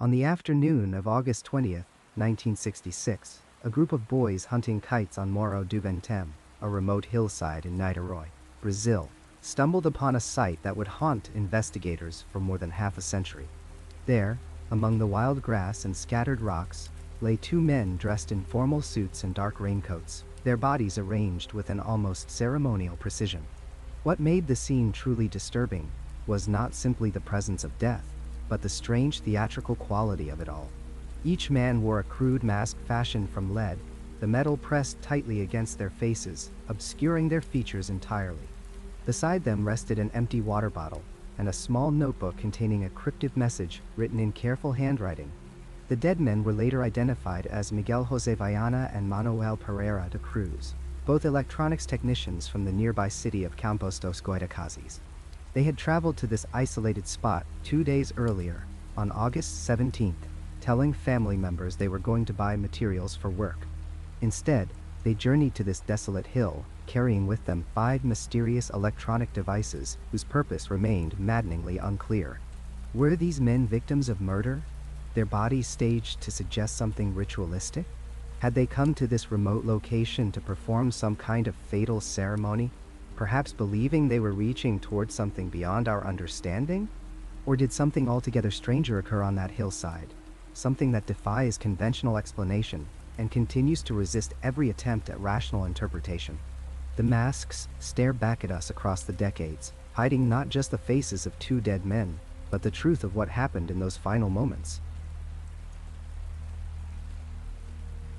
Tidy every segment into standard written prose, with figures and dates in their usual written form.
On the afternoon of August 20th, 1966, a group of boys hunting kites on Morro do Vintem, a remote hillside in Niterói, Brazil, stumbled upon a sight that would haunt investigators for more than half a century. There, among the wild grass and scattered rocks, lay two men dressed in formal suits and dark raincoats, their bodies arranged with an almost ceremonial precision. What made the scene truly disturbing was not simply the presence of death, but the strange theatrical quality of it all. Each man wore a crude mask fashioned from lead, the metal pressed tightly against their faces, obscuring their features entirely. Beside them rested an empty water bottle and a small notebook containing a cryptic message written in careful handwriting. The dead men were later identified as Miguel José Viana and Manoel Pereira de Cruz, both electronics technicians from the nearby city of Campos dos Goitacazes. They had traveled to this isolated spot 2 days earlier, on August 17th, telling family members they were going to buy materials for work. Instead, they journeyed to this desolate hill, carrying with them 5 mysterious electronic devices whose purpose remained maddeningly unclear. Were these men victims of murder? Their bodies staged to suggest something ritualistic? Had they come to this remote location to perform some kind of fatal ceremony, perhaps believing they were reaching towards something beyond our understanding? Or did something altogether stranger occur on that hillside, something that defies conventional explanation and continues to resist every attempt at rational interpretation? The masks stare back at us across the decades, hiding not just the faces of 2 dead men, but the truth of what happened in those final moments.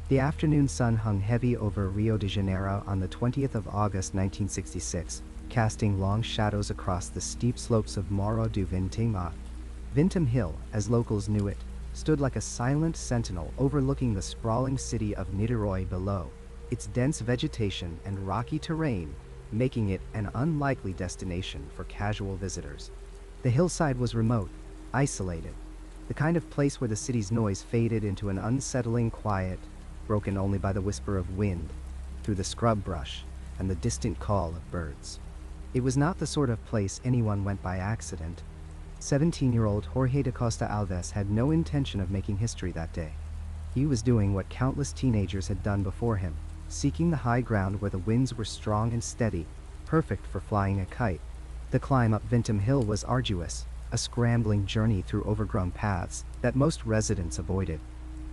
The afternoon sun hung heavy over Rio de Janeiro on the 20th of August 1966, casting long shadows across the steep slopes of Morro do Vintem. Vintem Hill, as locals knew it, stood like a silent sentinel overlooking the sprawling city of Niterói below, its dense vegetation and rocky terrain making it an unlikely destination for casual visitors. The hillside was remote, isolated, the kind of place where the city's noise faded into an unsettling quiet, broken only by the whisper of wind through the scrub brush and the distant call of birds. It was not the sort of place anyone went by accident. 17-year-old Jorge da Costa Alves had no intention of making history that day. He was doing what countless teenagers had done before him, seeking the high ground where the winds were strong and steady, perfect for flying a kite. The climb up Vintem Hill was arduous, a scrambling journey through overgrown paths that most residents avoided.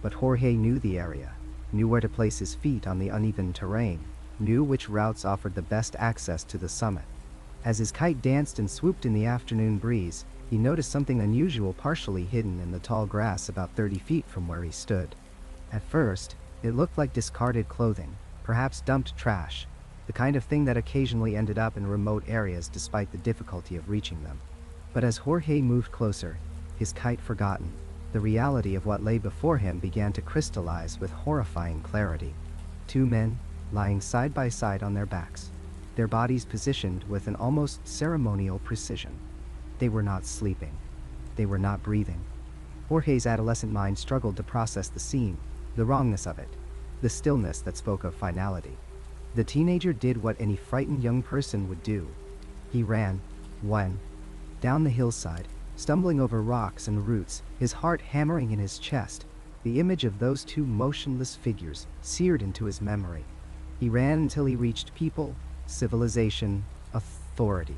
But Jorge knew the area, knew where to place his feet on the uneven terrain, knew which routes offered the best access to the summit. As his kite danced and swooped in the afternoon breeze, he noticed something unusual partially hidden in the tall grass about 30 feet from where he stood. At first, it looked like discarded clothing, perhaps dumped trash, the kind of thing that occasionally ended up in remote areas despite the difficulty of reaching them. But as Jorge moved closer, his kite forgotten, the reality of what lay before him began to crystallize with horrifying clarity. 2 men, lying side by side on their backs, their bodies positioned with an almost ceremonial precision. They were not sleeping. They were not breathing. Jorge's adolescent mind struggled to process the scene, the wrongness of it, the stillness that spoke of finality. The teenager did what any frightened young person would do. He ran, down the hillside, stumbling over rocks and roots, his heart hammering in his chest, the image of those 2 motionless figures seared into his memory. He ran until he reached people, civilization, authority.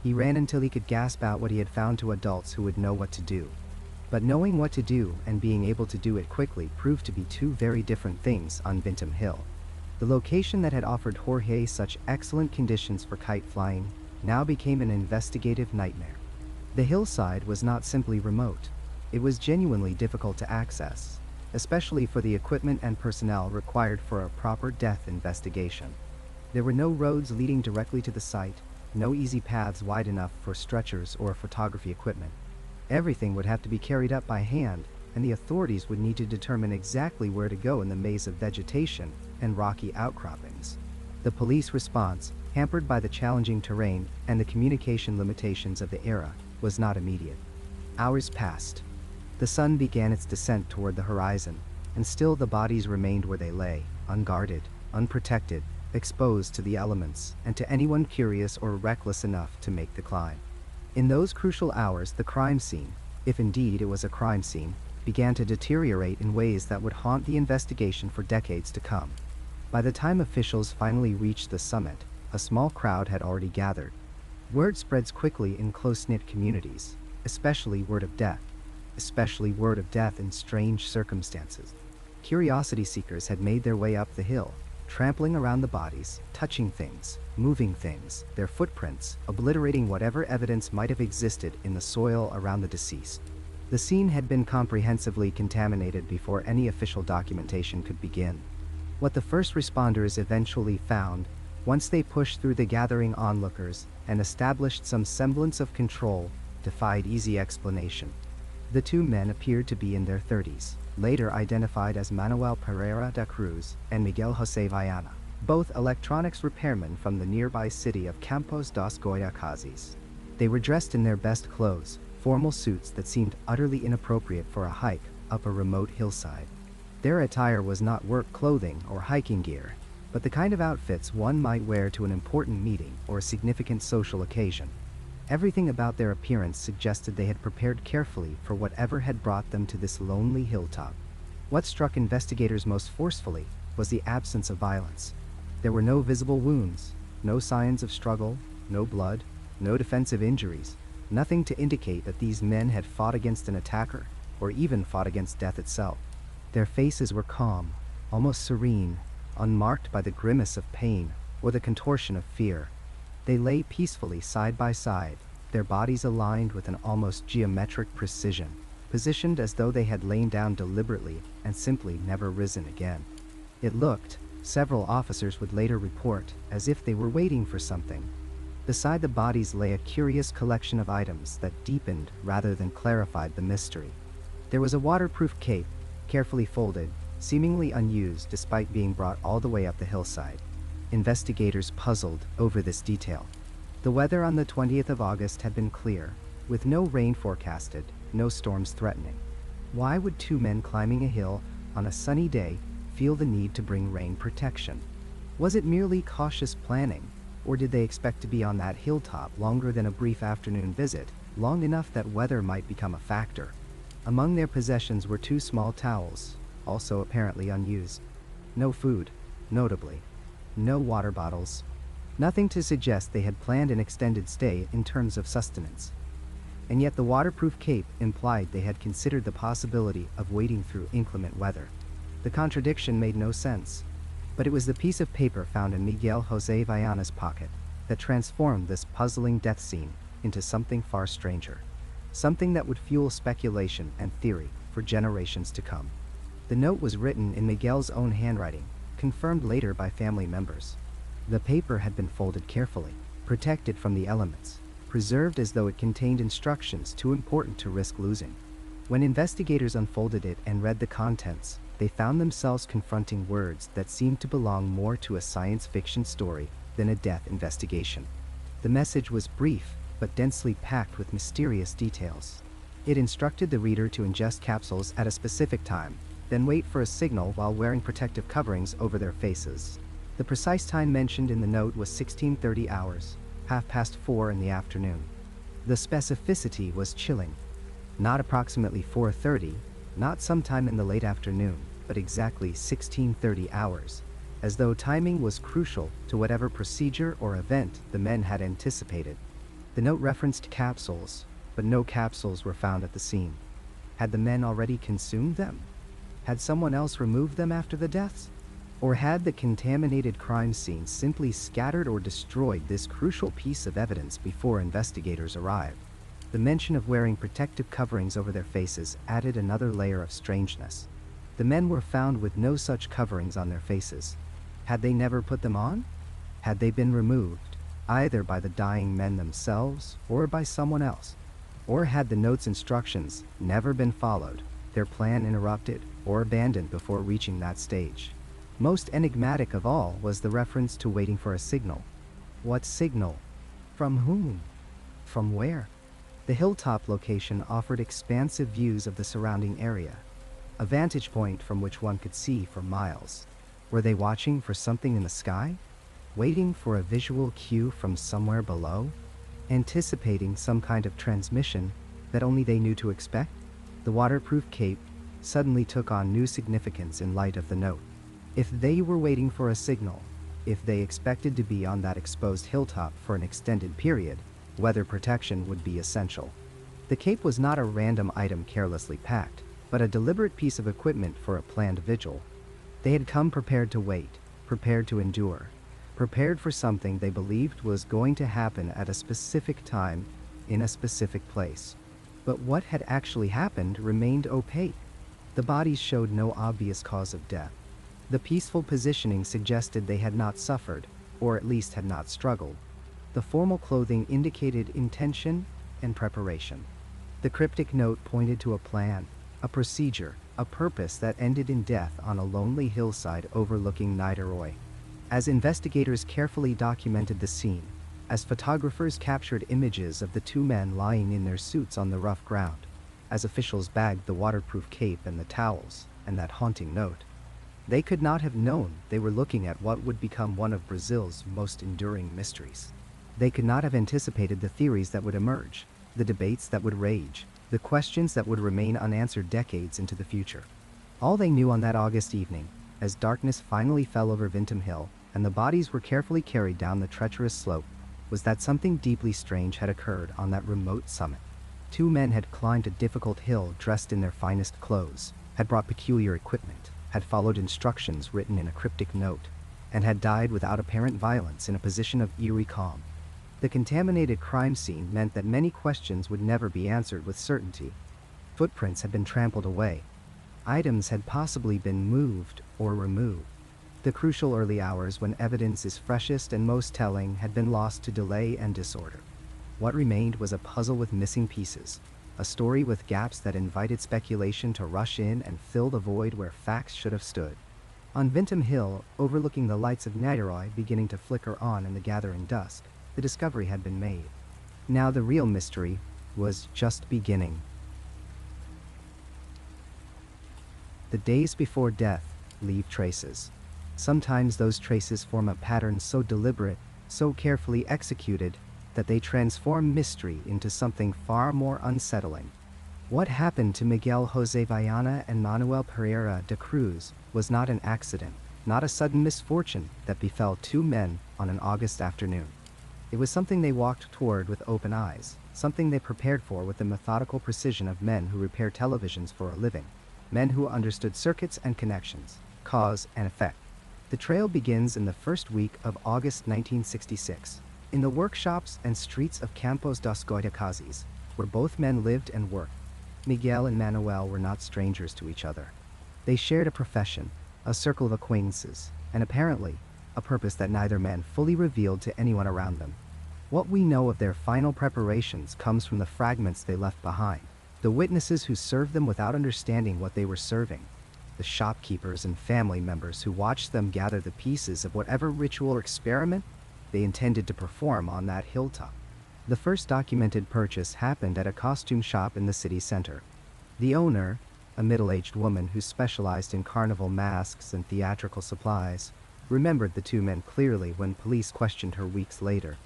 He ran until he could gasp out what he had found to adults who would know what to do. But knowing what to do and being able to do it quickly proved to be 2 very different things on Vintem Hill. The location that had offered Jorge such excellent conditions for kite flying now became an investigative nightmare. The hillside was not simply remote, it was genuinely difficult to access, especially for the equipment and personnel required for a proper death investigation. There were no roads leading directly to the site, no easy paths wide enough for stretchers or photography equipment. Everything would have to be carried up by hand, and the authorities would need to determine exactly where to go in the maze of vegetation and rocky outcroppings. The police response, hampered by the challenging terrain and the communication limitations of the era, was not immediate. Hours passed. The sun began its descent toward the horizon, and still the bodies remained where they lay, unguarded, unprotected, exposed to the elements and to anyone curious or reckless enough to make the climb. In those crucial hours, the crime scene, if indeed it was a crime scene, began to deteriorate in ways that would haunt the investigation for decades to come. By the time officials finally reached the summit, a small crowd had already gathered. Word spreads quickly in close-knit communities, especially word of death in strange circumstances. Curiosity seekers had made their way up the hill, trampling around the bodies, touching things, moving things, their footprints, obliterating whatever evidence might have existed in the soil around the deceased. The scene had been comprehensively contaminated before any official documentation could begin. What the first responders eventually found, once they pushed through the gathering onlookers and established some semblance of control, defied easy explanation. The two men appeared to be in their 30s, later identified as Manoel Pereira da Cruz and Miguel José Viana, both electronics repairmen from the nearby city of Campos dos Goyacazes. They were dressed in their best clothes, formal suits that seemed utterly inappropriate for a hike up a remote hillside. Their attire was not work clothing or hiking gear, but the kind of outfits one might wear to an important meeting or a significant social occasion. Everything about their appearance suggested they had prepared carefully for whatever had brought them to this lonely hilltop. What struck investigators most forcefully was the absence of violence. There were no visible wounds, no signs of struggle, no blood, no defensive injuries, nothing to indicate that these men had fought against an attacker or even fought against death itself. Their faces were calm, almost serene, unmarked by the grimace of pain or the contortion of fear. They lay peacefully side by side, their bodies aligned with an almost geometric precision, positioned as though they had lain down deliberately and simply never risen again. It looked, several officers would later report, as if they were waiting for something. Beside the bodies lay a curious collection of items that deepened rather than clarified the mystery. There was a waterproof cape, carefully folded, seemingly unused despite being brought all the way up the hillside. Investigators puzzled over this detail. The weather on the 20th of August had been clear, with no rain forecasted, no storms threatening. Why would two men climbing a hill on a sunny day feel the need to bring rain protection? Was it merely cautious planning, or did they expect to be on that hilltop longer than a brief afternoon visit, long enough that weather might become a factor? Among their possessions were two small towels, also apparently unused. No food, notably. No water bottles. Nothing to suggest they had planned an extended stay in terms of sustenance. And yet the waterproof cape implied they had considered the possibility of wading through inclement weather. The contradiction made no sense, but it was the piece of paper found in Miguel José Viana's pocket that transformed this puzzling death scene into something far stranger, something that would fuel speculation and theory for generations to come. The note was written in Miguel's own handwriting, confirmed later by family members. The paper had been folded carefully, protected from the elements, preserved as though it contained instructions too important to risk losing. When investigators unfolded it and read the contents, they found themselves confronting words that seemed to belong more to a science fiction story than a death investigation. The message was brief, but densely packed with mysterious details. It instructed the reader to ingest capsules at a specific time, then wait for a signal while wearing protective coverings over their faces. The precise time mentioned in the note was 16:30 hours, 4:30 in the afternoon. The specificity was chilling. Not approximately 4:30, not sometime in the late afternoon, but exactly 16:30 hours, as though timing was crucial to whatever procedure or event the men had anticipated. The note referenced capsules, but no capsules were found at the scene. Had the men already consumed them? Had someone else removed them after the deaths? Or had the contaminated crime scene simply scattered or destroyed this crucial piece of evidence before investigators arrived? The mention of wearing protective coverings over their faces added another layer of strangeness. The men were found with no such coverings on their faces. Had they never put them on? Had they been removed, either by the dying men themselves or by someone else? Or had the note's instructions never been followed, their plan interrupted or abandoned before reaching that stage? Most enigmatic of all was the reference to waiting for a signal. What signal? From whom? From where? The hilltop location offered expansive views of the surrounding area, a vantage point from which one could see for miles. Were they watching for something in the sky? Waiting for a visual cue from somewhere below? Anticipating some kind of transmission that only they knew to expect? The waterproof cape, suddenly took on new significance in light of the note. If they were waiting for a signal, if they expected to be on that exposed hilltop for an extended period, weather protection would be essential. The cape was not a random item carelessly packed, but a deliberate piece of equipment for a planned vigil. They had come prepared to wait, prepared to endure, prepared for something they believed was going to happen at a specific time, in a specific place. But what had actually happened remained opaque. The bodies showed no obvious cause of death. The peaceful positioning suggested they had not suffered, or at least had not struggled. The formal clothing indicated intention and preparation. The cryptic note pointed to a plan, a procedure, a purpose that ended in death on a lonely hillside overlooking Niterói. As investigators carefully documented the scene, as photographers captured images of the two men lying in their suits on the rough ground, as officials bagged the waterproof cape and the towels, and that haunting note, they could not have known they were looking at what would become one of Brazil's most enduring mysteries. They could not have anticipated the theories that would emerge, the debates that would rage, the questions that would remain unanswered decades into the future. All they knew on that August evening, as darkness finally fell over Vintem Hill and the bodies were carefully carried down the treacherous slope, was that something deeply strange had occurred on that remote summit. Two men had climbed a difficult hill dressed in their finest clothes, had brought peculiar equipment, had followed instructions written in a cryptic note, and had died without apparent violence in a position of eerie calm. The contaminated crime scene meant that many questions would never be answered with certainty. Footprints had been trampled away. Items had possibly been moved or removed. The crucial early hours when evidence is freshest and most telling had been lost to delay and disorder. What remained was a puzzle with missing pieces, a story with gaps that invited speculation to rush in and fill the void where facts should have stood. On Vintem Hill, overlooking the lights of Niterói beginning to flicker on in the gathering dusk, the discovery had been made. Now the real mystery was just beginning. The days before death leave traces. Sometimes those traces form a pattern so deliberate, so carefully executed, that they transform mystery into something far more unsettling. What happened to Miguel José Viana and Manoel Pereira de Cruz was not an accident, not a sudden misfortune that befell two men on an August afternoon. It was something they walked toward with open eyes, something they prepared for with the methodical precision of men who repair televisions for a living, men who understood circuits and connections, cause and effect. The trail begins in the first week of August 1966, in the workshops and streets of Campos dos Goitacazes, where both men lived and worked. Miguel and Manoel were not strangers to each other. They shared a profession, a circle of acquaintances, and apparently, a purpose that neither man fully revealed to anyone around them. What we know of their final preparations comes from the fragments they left behind, the witnesses who served them without understanding what they were serving, the shopkeepers and family members who watched them gather the pieces of whatever ritual or experiment they intended to perform on that hilltop. The first documented purchase happened at a costume shop in the city center. The owner, a middle-aged woman who specialized in carnival masks and theatrical supplies, remembered the two men clearly when police questioned her weeks later.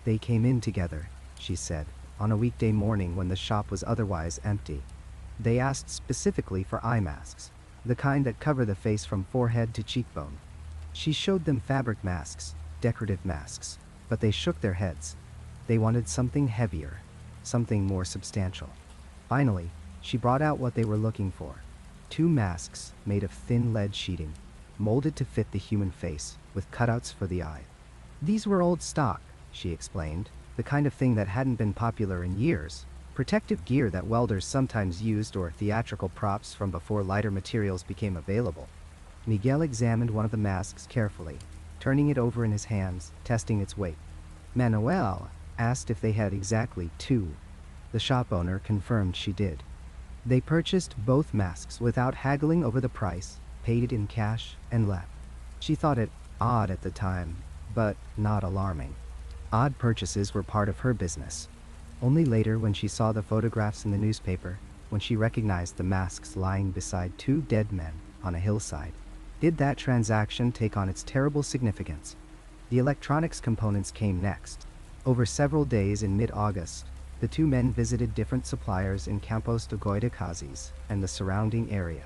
They came in together, she said, on a weekday morning when the shop was otherwise empty. They asked specifically for eye masks, the kind that cover the face from forehead to cheekbone. She showed them fabric masks, decorative masks, but they shook their heads. They wanted something heavier, something more substantial. Finally, she brought out what they were looking for. Two masks made of thin lead sheeting, molded to fit the human face, with cutouts for the eye. These were old stock, she explained, the kind of thing that hadn't been popular in years, protective gear that welders sometimes used or theatrical props from before lighter materials became available. Miguel examined one of the masks carefully, turning it over in his hands, testing its weight. Manoel asked if they had exactly two. The shop owner confirmed she did. They purchased both masks without haggling over the price, paid it in cash, and left. She thought it odd at the time, but not alarming. Odd purchases were part of her business. Only later, when she saw the photographs in the newspaper, when she recognized the masks lying beside two dead men on a hillside, did that transaction take on its terrible significance. The electronics components came next. Over several days in mid-August, the The two men visited different suppliers in Campos de Goitacazes and the surrounding area.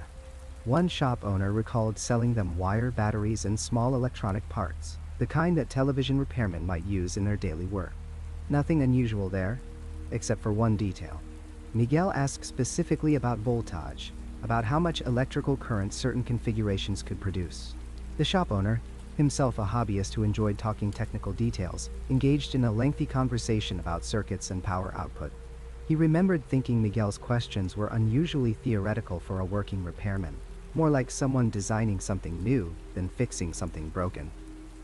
One shop owner recalled selling them wire batteries and small electronic parts, the kind that television repairmen might use in their daily work. Nothing unusual there, except for one detail. Miguel asked specifically about voltage, about how much electrical current certain configurations could produce. The shop owner, himself a hobbyist who enjoyed talking technical details, engaged in a lengthy conversation about circuits and power output. He remembered thinking Miguel's questions were unusually theoretical for a working repairman, more like someone designing something new than fixing something broken.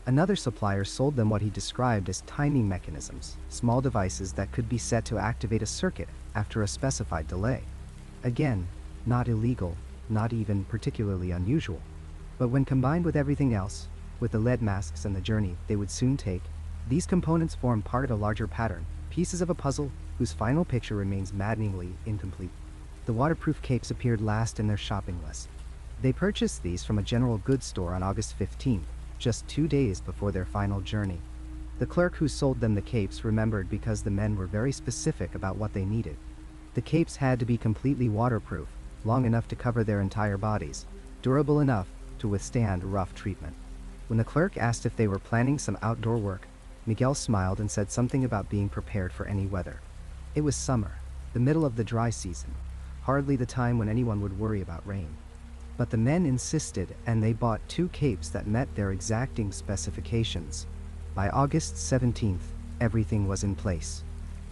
Another supplier sold them what he described as timing mechanisms, small devices that could be set to activate a circuit after a specified delay. Again, not illegal, not even particularly unusual. But when combined with everything else, with the lead masks and the journey they would soon take, these components form part of a larger pattern, pieces of a puzzle whose final picture remains maddeningly incomplete. The waterproof capes appeared last in their shopping list. They purchased these from a general goods store on August 15th, just 2 days before their final journey. The clerk who sold them the capes remembered because the men were very specific about what they needed. The capes had to be completely waterproof, long enough to cover their entire bodies, durable enough to withstand rough treatment. When the clerk asked if they were planning some outdoor work, Miguel smiled and said something about being prepared for any weather. It was summer, the middle of the dry season, hardly the time when anyone would worry about rain. But the men insisted, and they bought 2 capes that met their exacting specifications. By August 17th, everything was in place.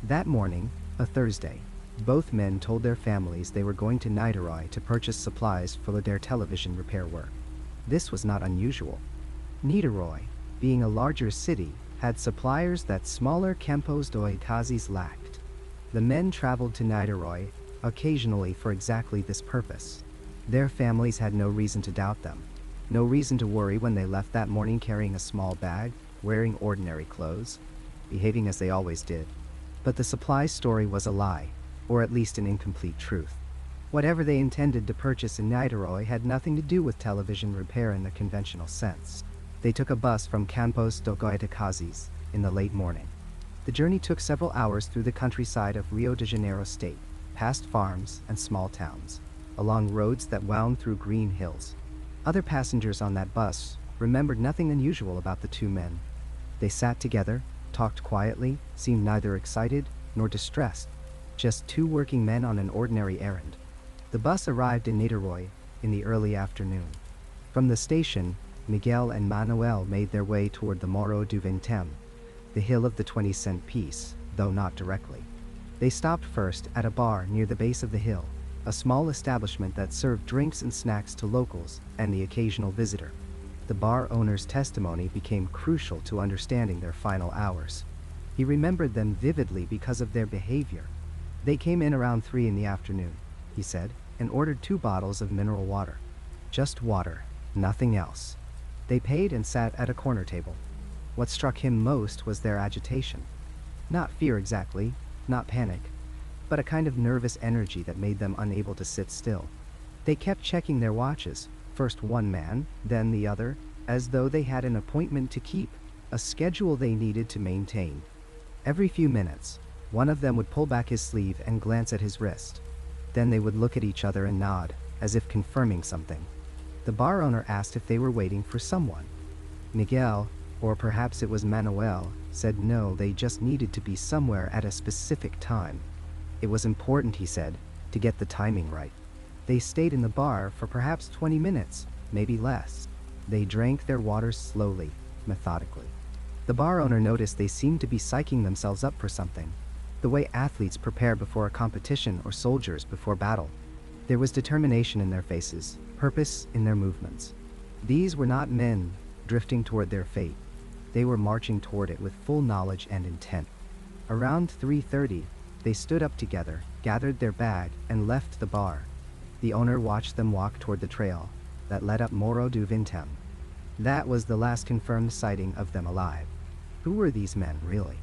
That morning, a Thursday, both men told their families they were going to Niterói to purchase supplies for their television repair work. This was not unusual. Niterói, being a larger city, had suppliers that smaller Campos de Goitacazes lacked. The men traveled to Niterói, occasionally for exactly this purpose. Their families had no reason to doubt them, no reason to worry when they left that morning carrying a small bag, wearing ordinary clothes, behaving as they always did. But the supply story was a lie, or at least an incomplete truth. Whatever they intended to purchase in Niterói had nothing to do with television repair in the conventional sense. They took a bus from Campos de Goitacazes in the late morning. The journey took several hours through the countryside of Rio de Janeiro state, past farms and small towns, along roads that wound through green hills. Other passengers on that bus remembered nothing unusual about the two men. They sat together, talked quietly, seemed neither excited nor distressed, just 2 working men on an ordinary errand. The bus arrived in Niterói in the early afternoon. From the station, Miguel and Manoel made their way toward the Morro do Vintem, the hill of the 20-cent piece, though not directly. They stopped first at a bar near the base of the hill, a small establishment that served drinks and snacks to locals and the occasional visitor. The bar owner's testimony became crucial to understanding their final hours. He remembered them vividly because of their behavior. They came in around 3 in the afternoon, he said, and ordered 2 bottles of mineral water. Just water, nothing else. They paid and sat at a corner table. What struck him most was their agitation. Not fear exactly, not panic, but a kind of nervous energy that made them unable to sit still. They kept checking their watches, first one man, then the other, as though they had an appointment to keep, a schedule they needed to maintain. Every few minutes, one of them would pull back his sleeve and glance at his wrist. Then they would look at each other and nod, as if confirming something. The bar owner asked if they were waiting for someone. Miguel, or perhaps it was Manoel, said no, they just needed to be somewhere at a specific time. It was important, he said, to get the timing right. They stayed in the bar for perhaps 20 minutes, maybe less. They drank their waters slowly, methodically. The bar owner noticed they seemed to be psyching themselves up for something, the way athletes prepare before a competition or soldiers before battle. There was determination in their faces, purpose in their movements. These were not men drifting toward their fate. They were marching toward it with full knowledge and intent. Around 3:30, they stood up together, gathered their bag, and left the bar. The owner watched them walk toward the trail that led up Morro do Vintem. That was the last confirmed sighting of them alive. Who were these men, really?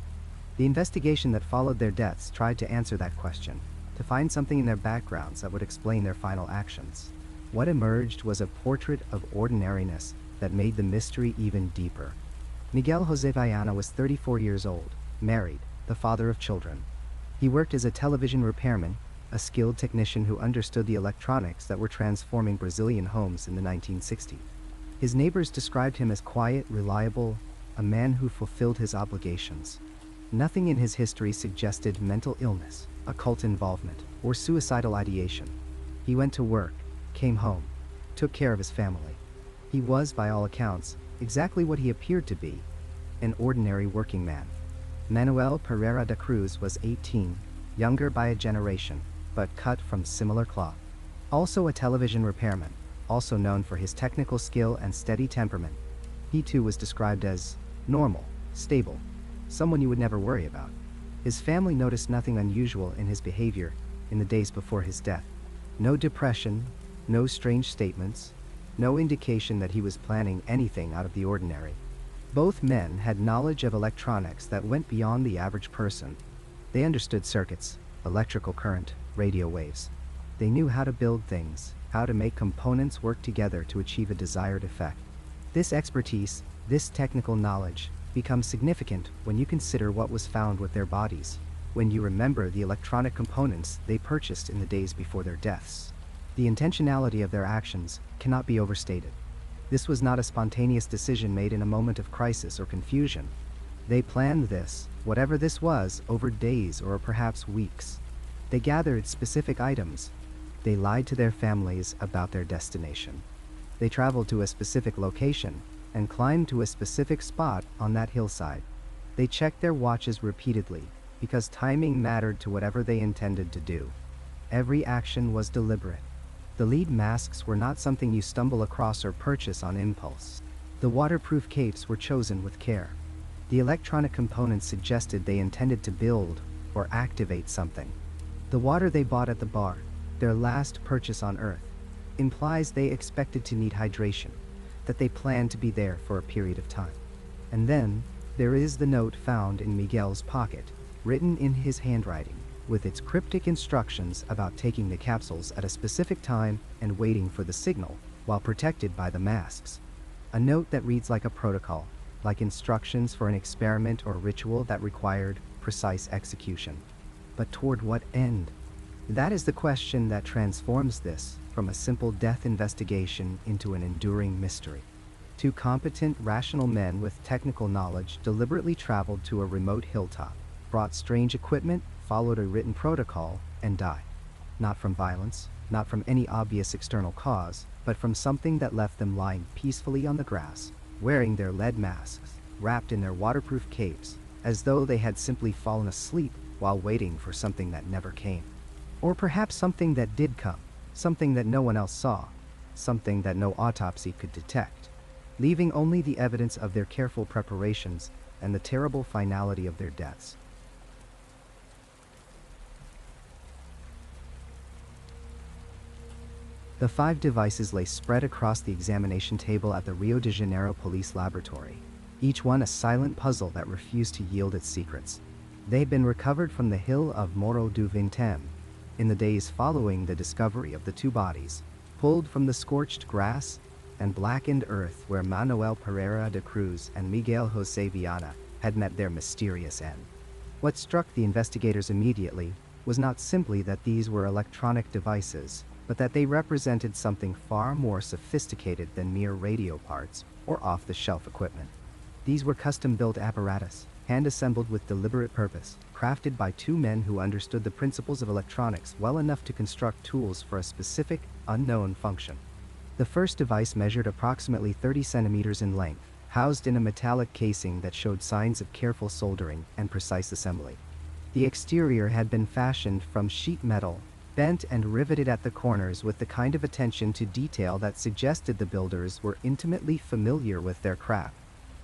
The investigation that followed their deaths tried to answer that question, to find something in their backgrounds that would explain their final actions. What emerged was a portrait of ordinariness that made the mystery even deeper. Miguel José Viana was 34 years old, married, the father of children. He worked as a television repairman, a skilled technician who understood the electronics that were transforming Brazilian homes in the 1960s. His neighbors described him as quiet, reliable, a man who fulfilled his obligations. Nothing in his history suggested mental illness, occult involvement, or suicidal ideation. He went to work, came home, took care of his family. He was, by all accounts, exactly what he appeared to be, an ordinary working man. Manoel Pereira da Cruz was 18, younger by a generation, but cut from similar cloth. Also a television repairman, also known for his technical skill and steady temperament. He too was described as normal, stable, someone you would never worry about. His family noticed nothing unusual in his behavior in the days before his death. No depression, no strange statements, no indication that he was planning anything out of the ordinary. Both men had knowledge of electronics that went beyond the average person. They understood circuits, electrical current, radio waves. They knew how to build things, how to make components work together to achieve a desired effect. This expertise, this technical knowledge, becomes significant when you consider what was found with their bodies, when you remember the electronic components they purchased in the days before their deaths. The intentionality of their actions cannot be overstated. This was not a spontaneous decision made in a moment of crisis or confusion. They planned this, whatever this was, over days or perhaps weeks. They gathered specific items. They lied to their families about their destination. They traveled to a specific location and climbed to a specific spot on that hillside. They checked their watches repeatedly because timing mattered to whatever they intended to do. Every action was deliberate. The lead masks were not something you stumble across or purchase on impulse. The waterproof capes were chosen with care. The electronic components suggested they intended to build or activate something. The water they bought at the bar, their last purchase on Earth, implies they expected to need hydration, that they planned to be there for a period of time. And then, there is the note found in Miguel's pocket, written in his handwriting, with its cryptic instructions about taking the capsules at a specific time and waiting for the signal, while protected by the masks. A note that reads like a protocol, like instructions for an experiment or ritual that required precise execution. But toward what end? That is the question that transforms this from a simple death investigation into an enduring mystery. Two competent, rational men with technical knowledge deliberately traveled to a remote hilltop, brought strange equipment, followed a written protocol, and died. Not from violence, not from any obvious external cause, but from something that left them lying peacefully on the grass, wearing their lead masks, wrapped in their waterproof capes, as though they had simply fallen asleep while waiting for something that never came. Or perhaps something that did come, something that no one else saw, something that no autopsy could detect, leaving only the evidence of their careful preparations and the terrible finality of their deaths. The 5 devices lay spread across the examination table at the Rio de Janeiro police laboratory, each one a silent puzzle that refused to yield its secrets. They had been recovered from the hill of Morro do Vintem in the days following the discovery of the 2 bodies, pulled from the scorched grass and blackened earth where Manoel Pereira de Cruz and Miguel José Viana had met their mysterious end. What struck the investigators immediately was not simply that these were electronic devices, but that they represented something far more sophisticated than mere radio parts or off-the-shelf equipment. These were custom-built apparatus, hand-assembled with deliberate purpose, crafted by 2 men who understood the principles of electronics well enough to construct tools for a specific, unknown function. The first device measured approximately 30 centimeters in length, housed in a metallic casing that showed signs of careful soldering and precise assembly. The exterior had been fashioned from sheet metal, bent and riveted at the corners with the kind of attention to detail that suggested the builders were intimately familiar with their craft.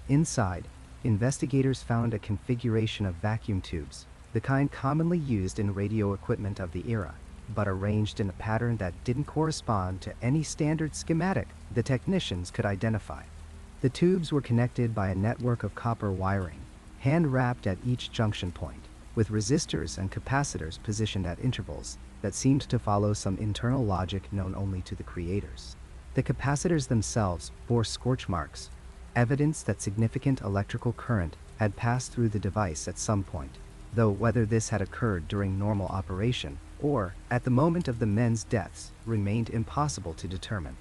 Inside, investigators found a configuration of vacuum tubes, the kind commonly used in radio equipment of the era, but arranged in a pattern that didn't correspond to any standard schematic the technicians could identify. The tubes were connected by a network of copper wiring, hand-wrapped at each junction point, with resistors and capacitors positioned at intervals that seemed to follow some internal logic known only to the creators. The capacitors themselves bore scorch marks, evidence that significant electrical current had passed through the device at some point. though whether this had occurred during normal operation or at the moment of the men's deaths remained impossible to determine.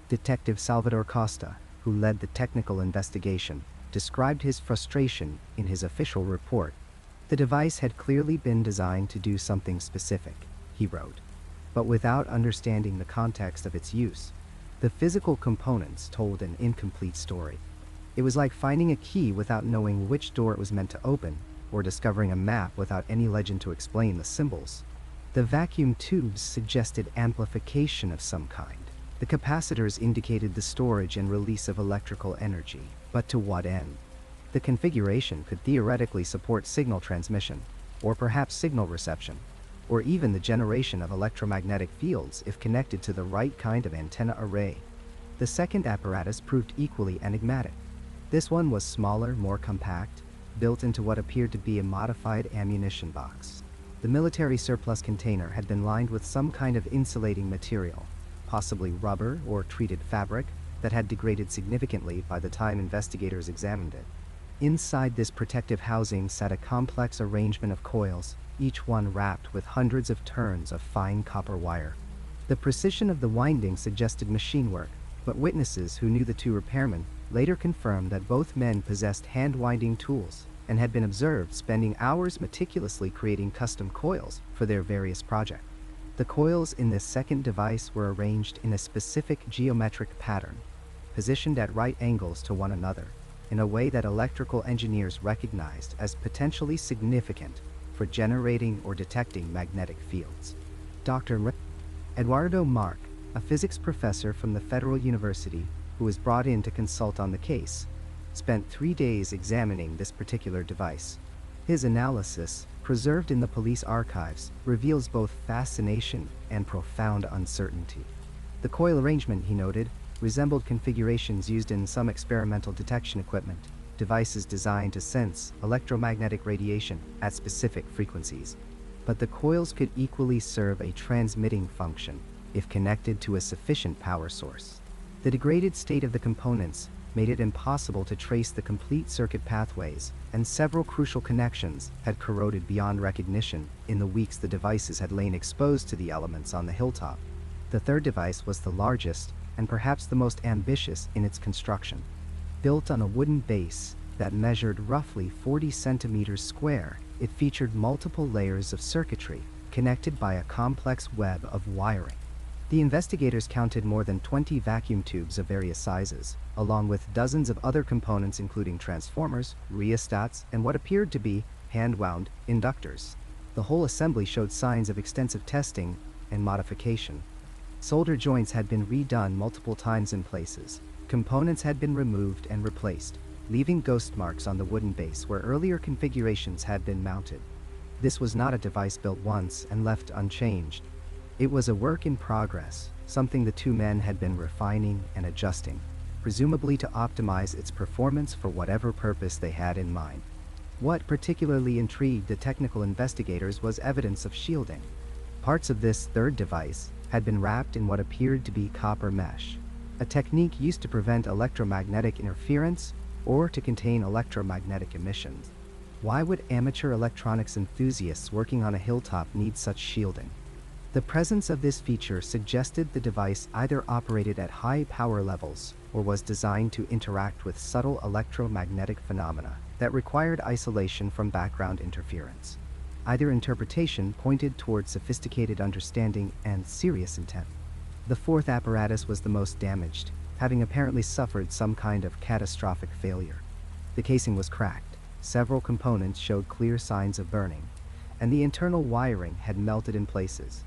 Detective Salvador Costa, who led the technical investigation, described his frustration in his official report. The device had clearly been designed to do something specific, he wrote, but without understanding the context of its use, the physical components told an incomplete story. It was like finding a key without knowing which door it was meant to open, or discovering a map without any legend to explain the symbols. The vacuum tubes suggested amplification of some kind. The capacitors indicated the storage and release of electrical energy, but to what end? The configuration could theoretically support signal transmission, or perhaps signal reception, or even the generation of electromagnetic fields if connected to the right kind of antenna array. The second apparatus proved equally enigmatic. This one was smaller, more compact, built into what appeared to be a modified ammunition box. The military surplus container had been lined with some kind of insulating material, possibly rubber or treated fabric, that had degraded significantly by the time investigators examined it. Inside this protective housing sat a complex arrangement of coils, each one wrapped with hundreds of turns of fine copper wire. The precision of the winding suggested machine work, but witnesses who knew the two repairmen later confirmed that both men possessed hand-winding tools and had been observed spending hours meticulously creating custom coils for their various projects. The coils in this second device were arranged in a specific geometric pattern, positioned at right angles to one another, in a way that electrical engineers recognized as potentially significant for generating or detecting magnetic fields. Dr. Eduardo Mark, a physics professor from the Federal University who was brought in to consult on the case, spent 3 days examining this particular device. His analysis, preserved in the police archives, reveals both fascination and profound uncertainty. The coil arrangement, he noted, resembled configurations used in some experimental detection equipment, devices designed to sense electromagnetic radiation at specific frequencies. But the coils could equally serve a transmitting function if connected to a sufficient power source. The degraded state of the components made it impossible to trace the complete circuit pathways, and several crucial connections had corroded beyond recognition in the weeks the devices had lain exposed to the elements on the hilltop. The third device was the largest and perhaps the most ambitious in its construction. Built on a wooden base that measured roughly 40 centimeters square, it featured multiple layers of circuitry connected by a complex web of wiring. The investigators counted more than 20 vacuum tubes of various sizes, along with dozens of other components including transformers, rheostats, and what appeared to be hand-wound inductors. The whole assembly showed signs of extensive testing and modification. Solder joints had been redone multiple times in places. Components had been removed and replaced, leaving ghost marks on the wooden base where earlier configurations had been mounted. This was not a device built once and left unchanged. It was a work in progress, something the two men had been refining and adjusting, presumably to optimize its performance for whatever purpose they had in mind. What particularly intrigued the technical investigators was evidence of shielding. Parts of this third device had been wrapped in what appeared to be copper mesh, a technique used to prevent electromagnetic interference or to contain electromagnetic emissions. Why would amateur electronics enthusiasts working on a hilltop need such shielding? The presence of this feature suggested the device either operated at high power levels or was designed to interact with subtle electromagnetic phenomena that required isolation from background interference. Either interpretation pointed toward sophisticated understanding and serious intent. The fourth apparatus was the most damaged, having apparently suffered some kind of catastrophic failure. The casing was cracked, several components showed clear signs of burning, and the internal wiring had melted in places,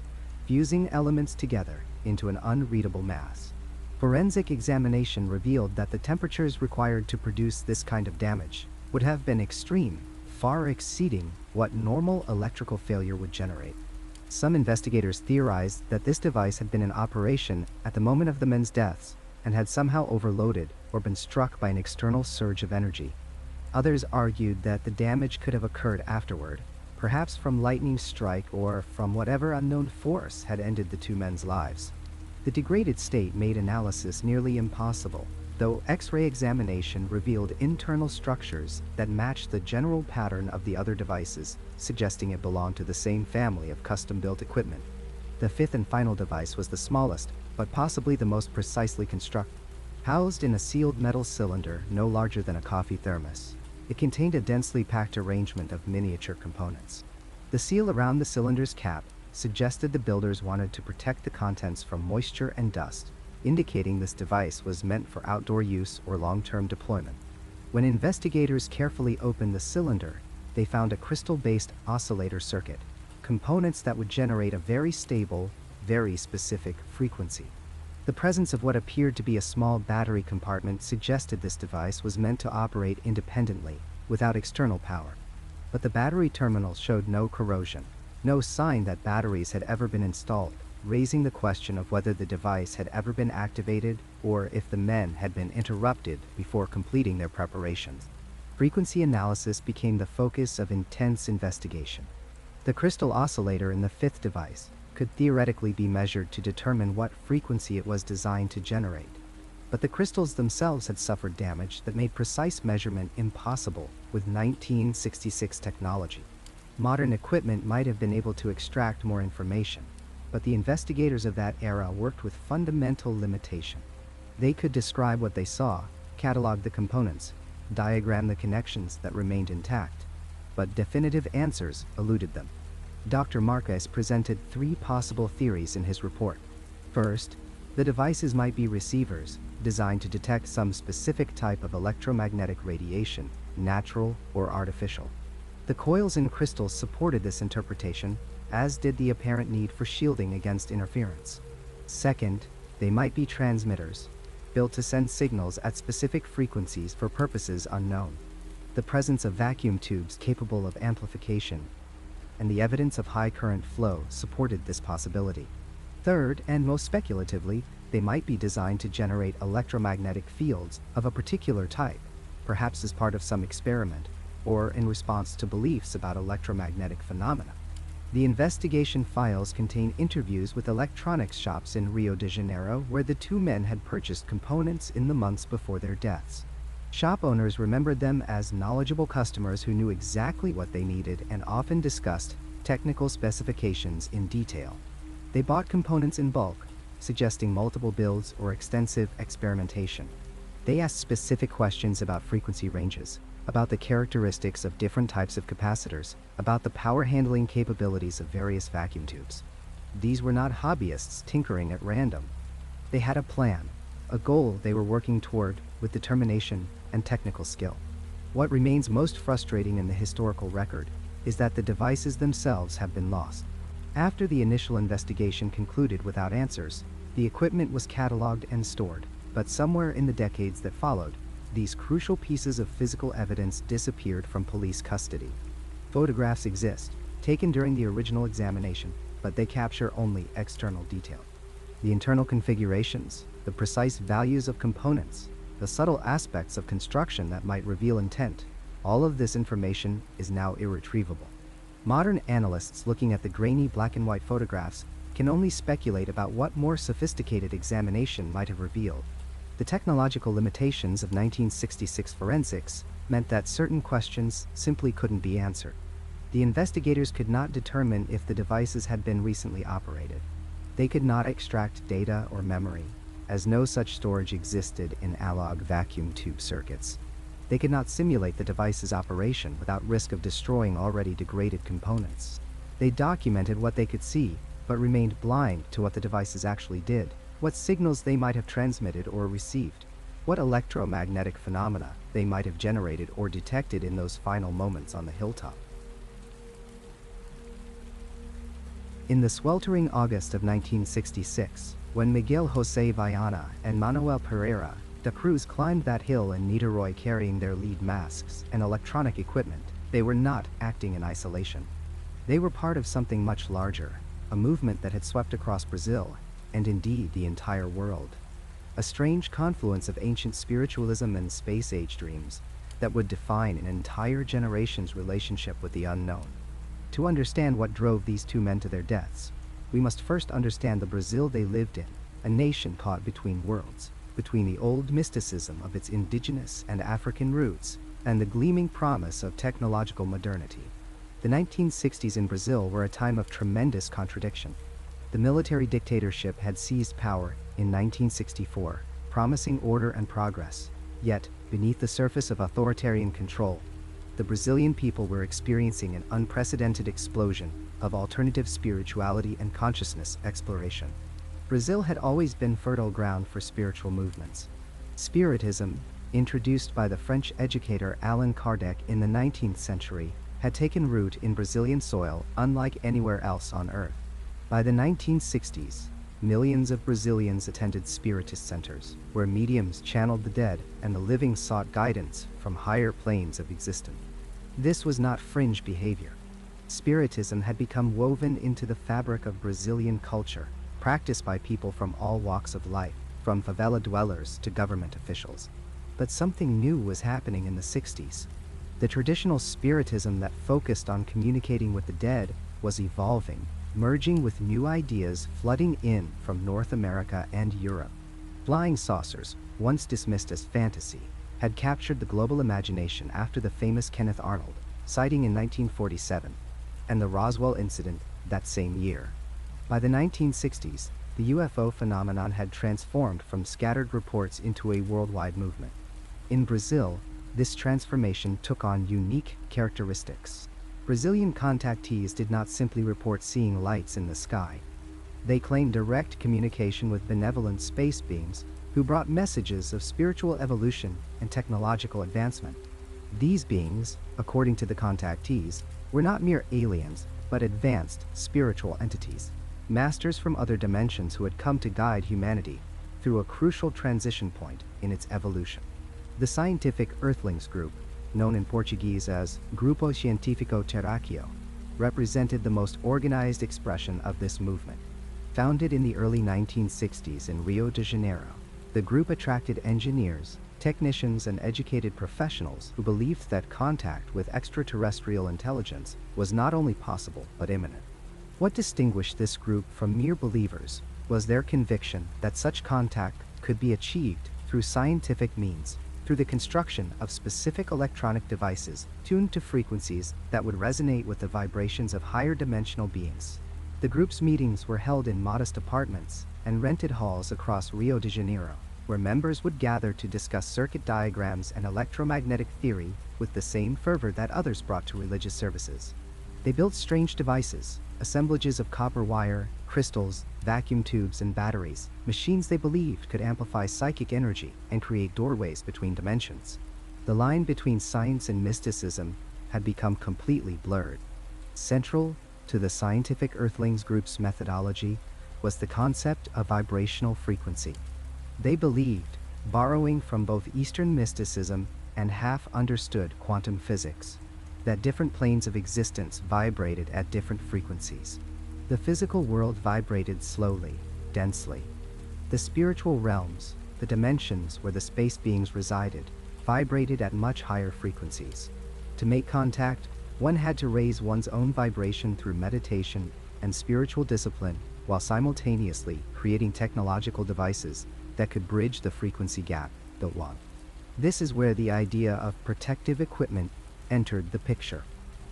fusing elements together into an unreadable mass. Forensic examination revealed that the temperatures required to produce this kind of damage would have been extreme, far exceeding what normal electrical failure would generate. Some investigators theorized that this device had been in operation at the moment of the men's deaths and had somehow overloaded or been struck by an external surge of energy. Others argued that the damage could have occurred afterward, perhaps from lightning strike or from whatever unknown force had ended the two men's lives. The degraded state made analysis nearly impossible, though X-ray examination revealed internal structures that matched the general pattern of the other devices, suggesting it belonged to the same family of custom-built equipment. The fifth and final device was the smallest, but possibly the most precisely constructed. Housed in a sealed metal cylinder no larger than a coffee thermos, it contained a densely packed arrangement of miniature components. The seal around the cylinder's cap suggested the builders wanted to protect the contents from moisture and dust, indicating this device was meant for outdoor use or long-term deployment. When investigators carefully opened the cylinder, they found a crystal-based oscillator circuit, components that would generate a very stable, very specific frequency. The presence of what appeared to be a small battery compartment suggested this device was meant to operate independently, without external power. But the battery terminal showed no corrosion, no sign that batteries had ever been installed, raising the question of whether the device had ever been activated or if the men had been interrupted before completing their preparations. Frequency analysis became the focus of intense investigation. The crystal oscillator in the fifth device could theoretically be measured to determine what frequency it was designed to generate. But the crystals themselves had suffered damage that made precise measurement impossible with 1966 technology. Modern equipment might have been able to extract more information, but the investigators of that era worked with fundamental limitation. They could describe what they saw, catalog the components, diagram the connections that remained intact, but definitive answers eluded them. Dr. Marquez presented three possible theories in his report. First, the devices might be receivers, designed to detect some specific type of electromagnetic radiation, natural or artificial. The coils and crystals supported this interpretation, as did the apparent need for shielding against interference. Second, they might be transmitters, built to send signals at specific frequencies for purposes unknown. The presence of vacuum tubes capable of amplification and the evidence of high current flow supported this possibility. Third, and most speculatively, they might be designed to generate electromagnetic fields of a particular type, perhaps as part of some experiment, or in response to beliefs about electromagnetic phenomena. The investigation files contain interviews with electronics shops in Rio de Janeiro where the two men had purchased components in the months before their deaths. Shop owners remembered them as knowledgeable customers who knew exactly what they needed and often discussed technical specifications in detail. They bought components in bulk, suggesting multiple builds or extensive experimentation. They asked specific questions about frequency ranges, about the characteristics of different types of capacitors, about the power handling capabilities of various vacuum tubes. These were not hobbyists tinkering at random. They had a plan, a goal they were working toward with determination and technical skill. What remains most frustrating in the historical record is that the devices themselves have been lost. After the initial investigation concluded without answers, the equipment was cataloged and stored, but somewhere in the decades that followed, these crucial pieces of physical evidence disappeared from police custody. Photographs exist, taken during the original examination, but they capture only external detail. The internal configurations, the precise values of components, the subtle aspects of construction that might reveal intent, all of this information is now irretrievable. Modern analysts looking at the grainy black and white photographs can only speculate about what more sophisticated examination might have revealed. The technological limitations of 1966 forensics meant that certain questions simply couldn't be answered. The investigators could not determine if the devices had been recently operated. They could not extract data or memory, as no such storage existed in analog vacuum tube circuits. They could not simulate the device's operation without risk of destroying already degraded components. They documented what they could see, but remained blind to what the devices actually did, what signals they might have transmitted or received, what electromagnetic phenomena they might have generated or detected in those final moments on the hilltop. In the sweltering August of 1966, when Miguel, José, Viana, and Manoel Pereira de Cruz climbed that hill in Niterói carrying their lead masks and electronic equipment, they were not acting in isolation. They were part of something much larger, a movement that had swept across Brazil, and indeed the entire world. A strange confluence of ancient spiritualism and space-age dreams that would define an entire generation's relationship with the unknown. To understand what drove these two men to their deaths, we must first understand the Brazil they lived in, a nation caught between worlds. between the old mysticism of its indigenous and African roots and the gleaming promise of technological modernity. The 1960s in Brazil were a time of tremendous contradiction. The military dictatorship had seized power in 1964, promising order and progress. Yet, beneath the surface of authoritarian control, the Brazilian people were experiencing an unprecedented explosion of alternative spirituality and consciousness exploration. Brazil had always been fertile ground for spiritual movements. Spiritism, introduced by the French educator Allan Kardec in the 19th century, had taken root in Brazilian soil unlike anywhere else on Earth. By the 1960s, millions of Brazilians attended spiritist centers, where mediums channeled the dead and the living sought guidance from higher planes of existence. This was not fringe behavior. Spiritism had become woven into the fabric of Brazilian culture, practiced by people from all walks of life, from favela dwellers to government officials. But something new was happening in the 60s. The traditional spiritism that focused on communicating with the dead was evolving, merging with new ideas flooding in from North America and Europe. Flying saucers, once dismissed as fantasy, had captured the global imagination after the famous Kenneth Arnold sighting in 1947, and the Roswell incident that same year. By the 1960s, the UFO phenomenon had transformed from scattered reports into a worldwide movement. In Brazil, this transformation took on unique characteristics. Brazilian contactees did not simply report seeing lights in the sky. They claimed direct communication with benevolent space beings who brought messages of spiritual evolution and technological advancement. These beings, according to the contactees, were not mere aliens, but advanced spiritual entities, masters from other dimensions who had come to guide humanity through a crucial transition point in its evolution. The scientific Earthlings group, known in Portuguese as Grupo Científico Terráqueo, represented the most organized expression of this movement. Founded in the early 1960s in Rio de Janeiro, the group attracted engineers, technicians, and educated professionals who believed that contact with extraterrestrial intelligence was not only possible but imminent. What distinguished this group from mere believers was their conviction that such contact could be achieved through scientific means, through the construction of specific electronic devices tuned to frequencies that would resonate with the vibrations of higher dimensional beings. The group's meetings were held in modest apartments and rented halls across Rio de Janeiro, where members would gather to discuss circuit diagrams and electromagnetic theory with the same fervor that others brought to religious services. They built strange devices, assemblages of copper wire, crystals, vacuum tubes, and batteries, machines they believed could amplify psychic energy and create doorways between dimensions. The line between science and mysticism had become completely blurred. Central to the scientific Earthlings group's methodology was the concept of vibrational frequency. They believed, borrowing from both Eastern mysticism and half-understood quantum physics, that different planes of existence vibrated at different frequencies. The physical world vibrated slowly, densely. The spiritual realms, the dimensions where the space beings resided, vibrated at much higher frequencies. To make contact, one had to raise one's own vibration through meditation and spiritual discipline, while simultaneously creating technological devices that could bridge the frequency gap built on. This is where the idea of protective equipment entered the picture.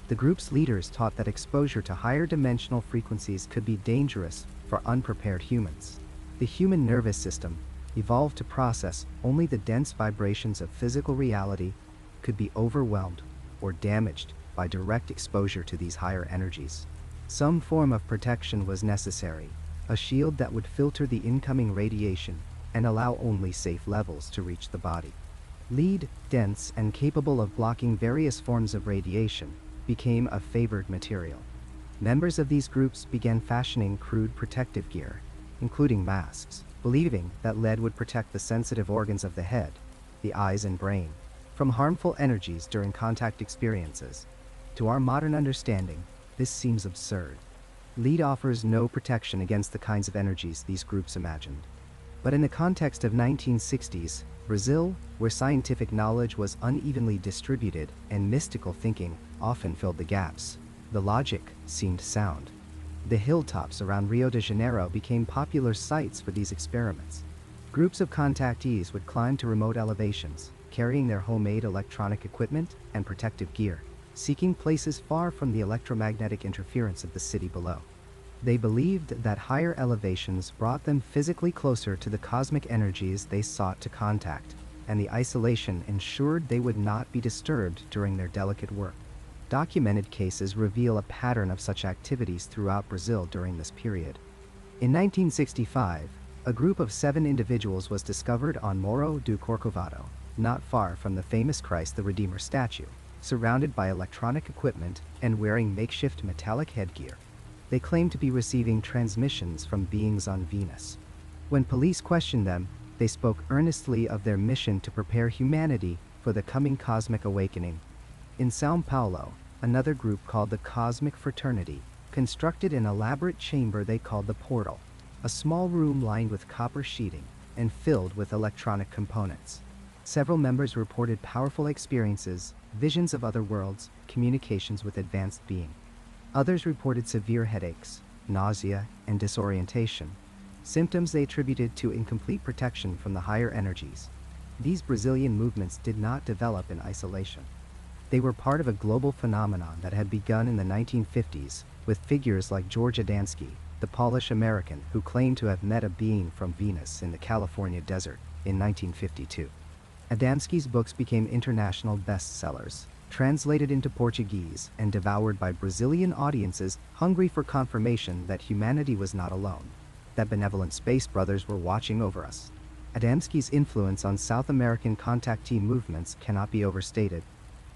The group's leaders taught that exposure to higher dimensional frequencies could be dangerous for unprepared humans. The human nervous system, evolved to process only the dense vibrations of physical reality, could be overwhelmed or damaged by direct exposure to these higher energies. Some form of protection was necessary, a shield that would filter the incoming radiation and allow only safe levels to reach the body. Lead, dense and capable of blocking various forms of radiation, became a favored material. Members of these groups began fashioning crude protective gear, including masks, believing that lead would protect the sensitive organs of the head, the eyes and brain, from harmful energies during contact experiences. To our modern understanding, this seems absurd. Lead offers no protection against the kinds of energies these groups imagined. But in the context of 1960s, Brazil, where scientific knowledge was unevenly distributed and mystical thinking often filled the gaps, the logic seemed sound. The hilltops around Rio de Janeiro became popular sites for these experiments. Groups of contactees would climb to remote elevations, carrying their homemade electronic equipment and protective gear, seeking places far from the electromagnetic interference of the city below. They believed that higher elevations brought them physically closer to the cosmic energies they sought to contact, and the isolation ensured they would not be disturbed during their delicate work. Documented cases reveal a pattern of such activities throughout Brazil during this period. In 1965, a group of 7 individuals was discovered on Morro do Corcovado, not far from the famous Christ the Redeemer statue, surrounded by electronic equipment and wearing makeshift metallic headgear. They claimed to be receiving transmissions from beings on Venus. When police questioned them, they spoke earnestly of their mission to prepare humanity for the coming cosmic awakening. In São Paulo, another group called the Cosmic Fraternity constructed an elaborate chamber they called the Portal, a small room lined with copper sheeting and filled with electronic components. Several members reported powerful experiences, visions of other worlds, communications with advanced being. Others reported severe headaches, nausea, and disorientation, symptoms they attributed to incomplete protection from the higher energies. These Brazilian movements did not develop in isolation. They were part of a global phenomenon that had begun in the 1950s, with figures like George Adamski, the Polish American who claimed to have met a being from Venus in the California desert in 1952. Adamski's books became international bestsellers, translated into Portuguese and devoured by Brazilian audiences hungry for confirmation that humanity was not alone, that benevolent space brothers were watching over us. Adamski's influence on South American contactee movements cannot be overstated.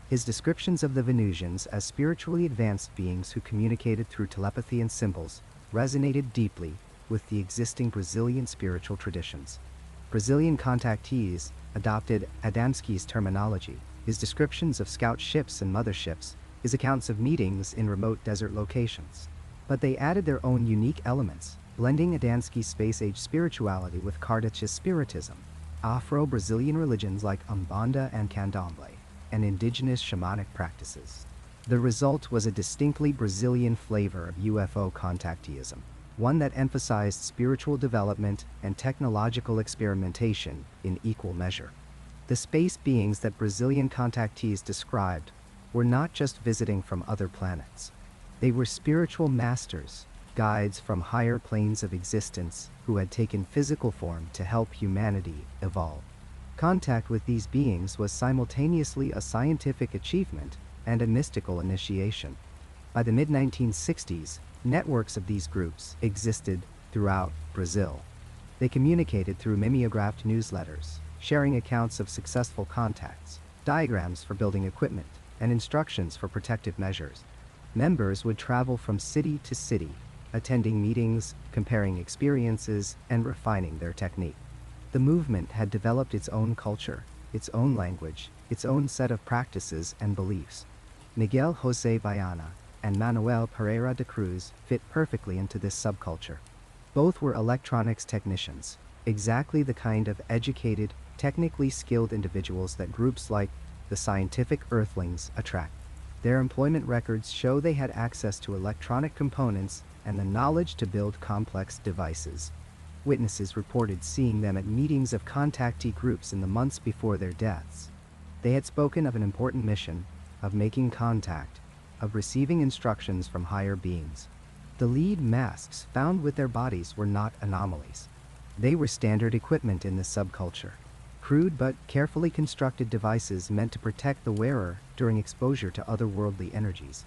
His descriptions of the Venusians as spiritually advanced beings who communicated through telepathy and symbols resonated deeply with the existing Brazilian spiritual traditions. Brazilian contactees adopted Adamski's terminology, his descriptions of scout ships and motherships, his accounts of meetings in remote desert locations. But they added their own unique elements, blending Adamski's space-age spirituality with Kardec's spiritism, Afro-Brazilian religions like Umbanda and Candomblé, and indigenous shamanic practices. The result was a distinctly Brazilian flavor of UFO contacteeism, one that emphasized spiritual development and technological experimentation in equal measure. The space beings that Brazilian contactees described were not just visiting from other planets. They were spiritual masters, guides from higher planes of existence who had taken physical form to help humanity evolve. Contact with these beings was simultaneously a scientific achievement and a mystical initiation. By the mid-1960s, networks of these groups existed throughout Brazil. They communicated through mimeographed newsletters, sharing accounts of successful contacts, diagrams for building equipment, and instructions for protective measures. Members would travel from city to city, attending meetings, comparing experiences, and refining their technique. The movement had developed its own culture, its own language, its own set of practices and beliefs. Miguel José Viana and Manoel Pereira de Cruz fit perfectly into this subculture. Both were electronics technicians, exactly the kind of educated, technically skilled individuals that groups like the Scientific Earthlings attract. Their employment records show they had access to electronic components and the knowledge to build complex devices. Witnesses reported seeing them at meetings of contactee groups in the months before their deaths. They had spoken of an important mission, of making contact, of receiving instructions from higher beings. The lead masks found with their bodies were not anomalies. They were standard equipment in this subculture, crude but carefully constructed devices meant to protect the wearer during exposure to otherworldly energies.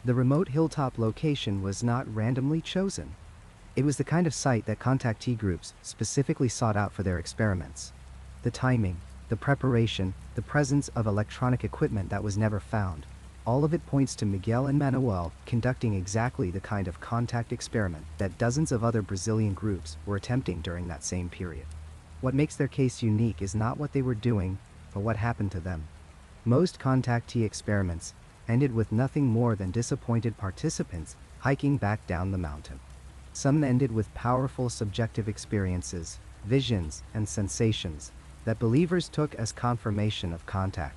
The remote hilltop location was not randomly chosen. It was the kind of site that contactee groups specifically sought out for their experiments. The timing, the preparation, the presence of electronic equipment that was never found, all of it points to Miguel and Manoel conducting exactly the kind of contact experiment that dozens of other Brazilian groups were attempting during that same period. What makes their case unique is not what they were doing, but what happened to them. Most contactee experiments ended with nothing more than disappointed participants hiking back down the mountain. Some ended with powerful subjective experiences, visions, and sensations that believers took as confirmation of contact.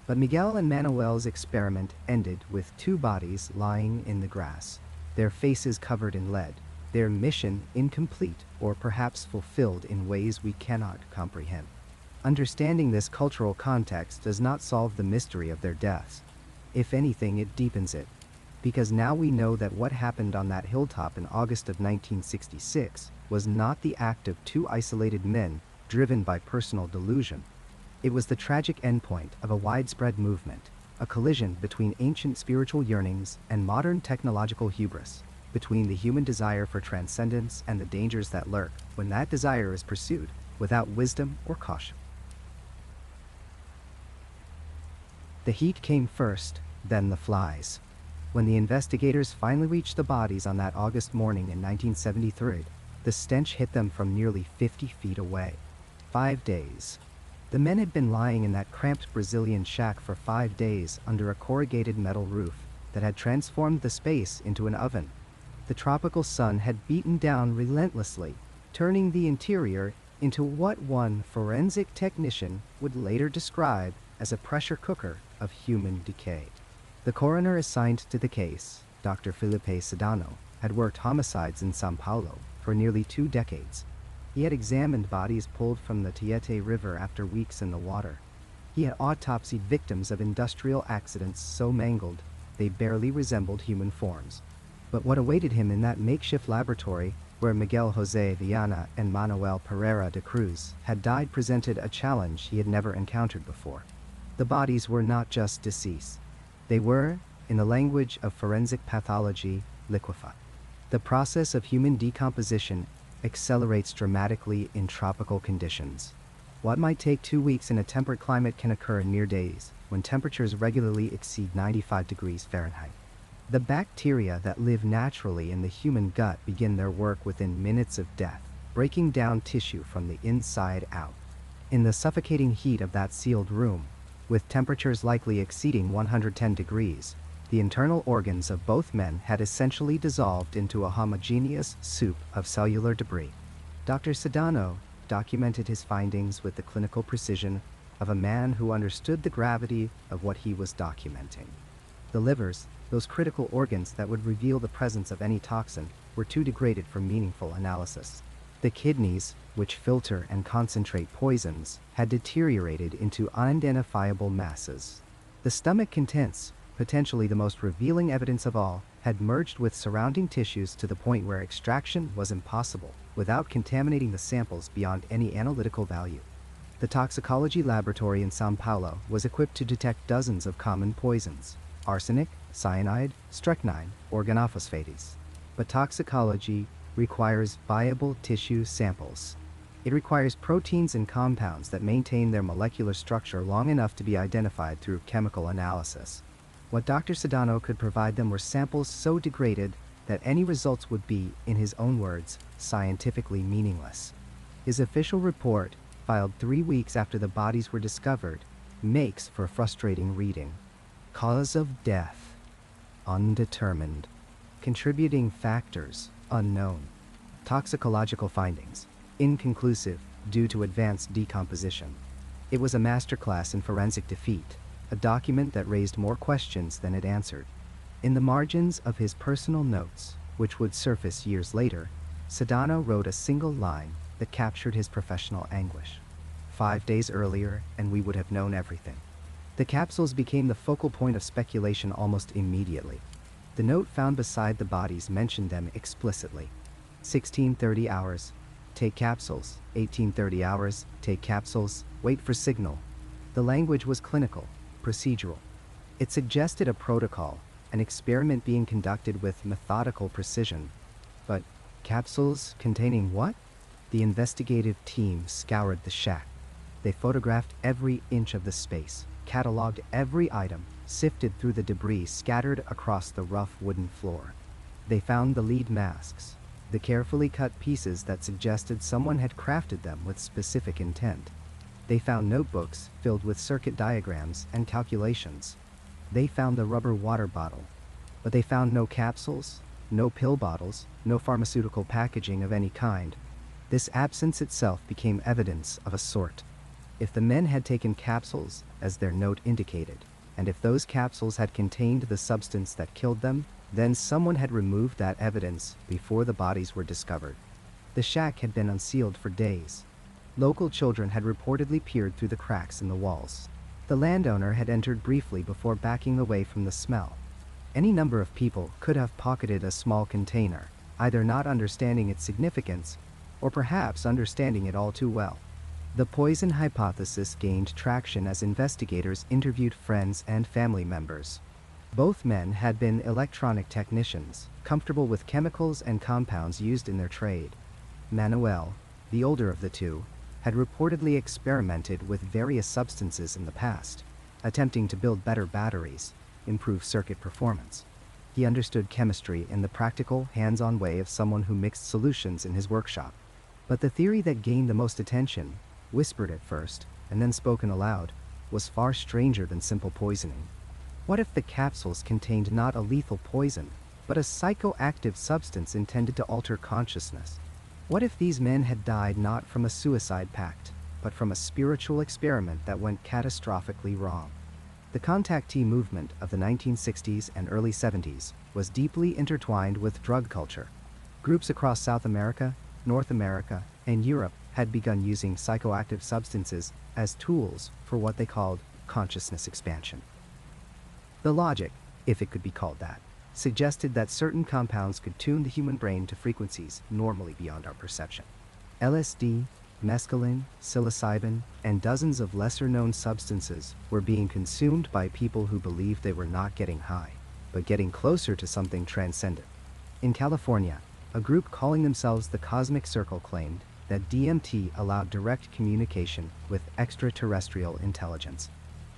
But Miguel and Manoel's experiment ended with 2 bodies lying in the grass, their faces covered in lead, their mission incomplete or perhaps fulfilled in ways we cannot comprehend. Understanding this cultural context does not solve the mystery of their deaths. If anything, it deepens it. Because now we know that what happened on that hilltop in August of 1966 was not the act of two isolated men driven by personal delusion. It was the tragic endpoint of a widespread movement, a collision between ancient spiritual yearnings and modern technological hubris, between the human desire for transcendence and the dangers that lurk when that desire is pursued without wisdom or caution. The heat came first, then the flies. When the investigators finally reached the bodies on that August morning in 1973, the stench hit them from nearly 50 feet away. 5 days. The men had been lying in that cramped Brazilian shack for 5 days under a corrugated metal roof that had transformed the space into an oven. The tropical sun had beaten down relentlessly, turning the interior into what one forensic technician would later describe as a pressure cooker of human decay. The coroner assigned to the case, Dr. Felipe Sedano, had worked homicides in São Paulo for nearly 2 decades. He had examined bodies pulled from the Tietê River after weeks in the water. He had autopsied victims of industrial accidents so mangled they barely resembled human forms. But what awaited him in that makeshift laboratory where Miguel, José, Viana, and Manoel Pereira de Cruz had died presented a challenge he had never encountered before. The bodies were not just deceased. They were, in the language of forensic pathology, liquefied. The process of human decomposition accelerates dramatically in tropical conditions. What might take 2 weeks in a temperate climate can occur in mere days, when temperatures regularly exceed 95 degrees Fahrenheit. The bacteria that live naturally in the human gut begin their work within minutes of death, breaking down tissue from the inside out. In the suffocating heat of that sealed room, with temperatures likely exceeding 110 degrees, the internal organs of both men had essentially dissolved into a homogeneous soup of cellular debris. Dr. Sedano documented his findings with the clinical precision of a man who understood the gravity of what he was documenting. The livers, those critical organs that would reveal the presence of any toxin, were too degraded for meaningful analysis. The kidneys, which filter and concentrate poisons, had deteriorated into unidentifiable masses. The stomach contents, potentially the most revealing evidence of all, had merged with surrounding tissues to the point where extraction was impossible without contaminating the samples beyond any analytical value. The toxicology laboratory in São Paulo was equipped to detect dozens of common poisons: arsenic, cyanide, strychnine, organophosphates. But toxicology requires viable tissue samples. It requires proteins and compounds that maintain their molecular structure long enough to be identified through chemical analysis. What Dr. Sedano could provide them were samples so degraded that any results would be, in his own words, scientifically meaningless. His official report, filed 3 weeks after the bodies were discovered, makes for frustrating reading. Cause of death: undetermined. Contributing factors: unknown. Toxicological findings: inconclusive due to advanced decomposition. It was a masterclass in forensic defeat, a document that raised more questions than it answered. In the margins of his personal notes, which would surface years later, Sedano wrote a single line that captured his professional anguish. 5 days earlier, and we would have known everything. The capsules became the focal point of speculation almost immediately. The note found beside the bodies mentioned them explicitly. 16:30 hours, take capsules. 18:30 hours, take capsules, wait for signal. The language was clinical, procedural. It suggested a protocol, an experiment being conducted with methodical precision. But capsules containing what? The investigative team scoured the shack. They photographed every inch of the space, cataloged every item, sifted through the debris scattered across the rough wooden floor. They found the lead masks, the carefully cut pieces that suggested someone had crafted them with specific intent. They found notebooks filled with circuit diagrams and calculations. They found the rubber water bottle. But they found no capsules, no pill bottles, no pharmaceutical packaging of any kind. This absence itself became evidence of a sort. If the men had taken capsules, as their note indicated, and if those capsules had contained the substance that killed them, Then someone had removed that evidence before the bodies were discovered. The shack had been unsealed for days. Local children had reportedly peered through the cracks in the walls. The landowner had entered briefly before backing away from the smell. Any number of people could have pocketed a small container, either not understanding its significance, or perhaps understanding it all too well. The poison hypothesis gained traction as investigators interviewed friends and family members. Both men had been electronic technicians, comfortable with chemicals and compounds used in their trade. Manoel, the older of the two, had reportedly experimented with various substances in the past, attempting to build better batteries, improve circuit performance. He understood chemistry in the practical, hands-on way of someone who mixed solutions in his workshop. But the theory that gained the most attention, whispered at first, and then spoken aloud, was far stranger than simple poisoning. What if the capsules contained not a lethal poison, but a psychoactive substance intended to alter consciousness? What if these men had died not from a suicide pact, but from a spiritual experiment that went catastrophically wrong? The contactee movement of the 1960s and early 70s was deeply intertwined with drug culture. Groups across South America, North America, and Europe had begun using psychoactive substances as tools for what they called consciousness expansion. The logic, if it could be called that, suggested that certain compounds could tune the human brain to frequencies normally beyond our perception. LSD, mescaline, psilocybin, and dozens of lesser-known substances were being consumed by people who believed they were not getting high, but getting closer to something transcendent. In California, a group calling themselves the Cosmic Circle claimed that DMT allowed direct communication with extraterrestrial intelligence.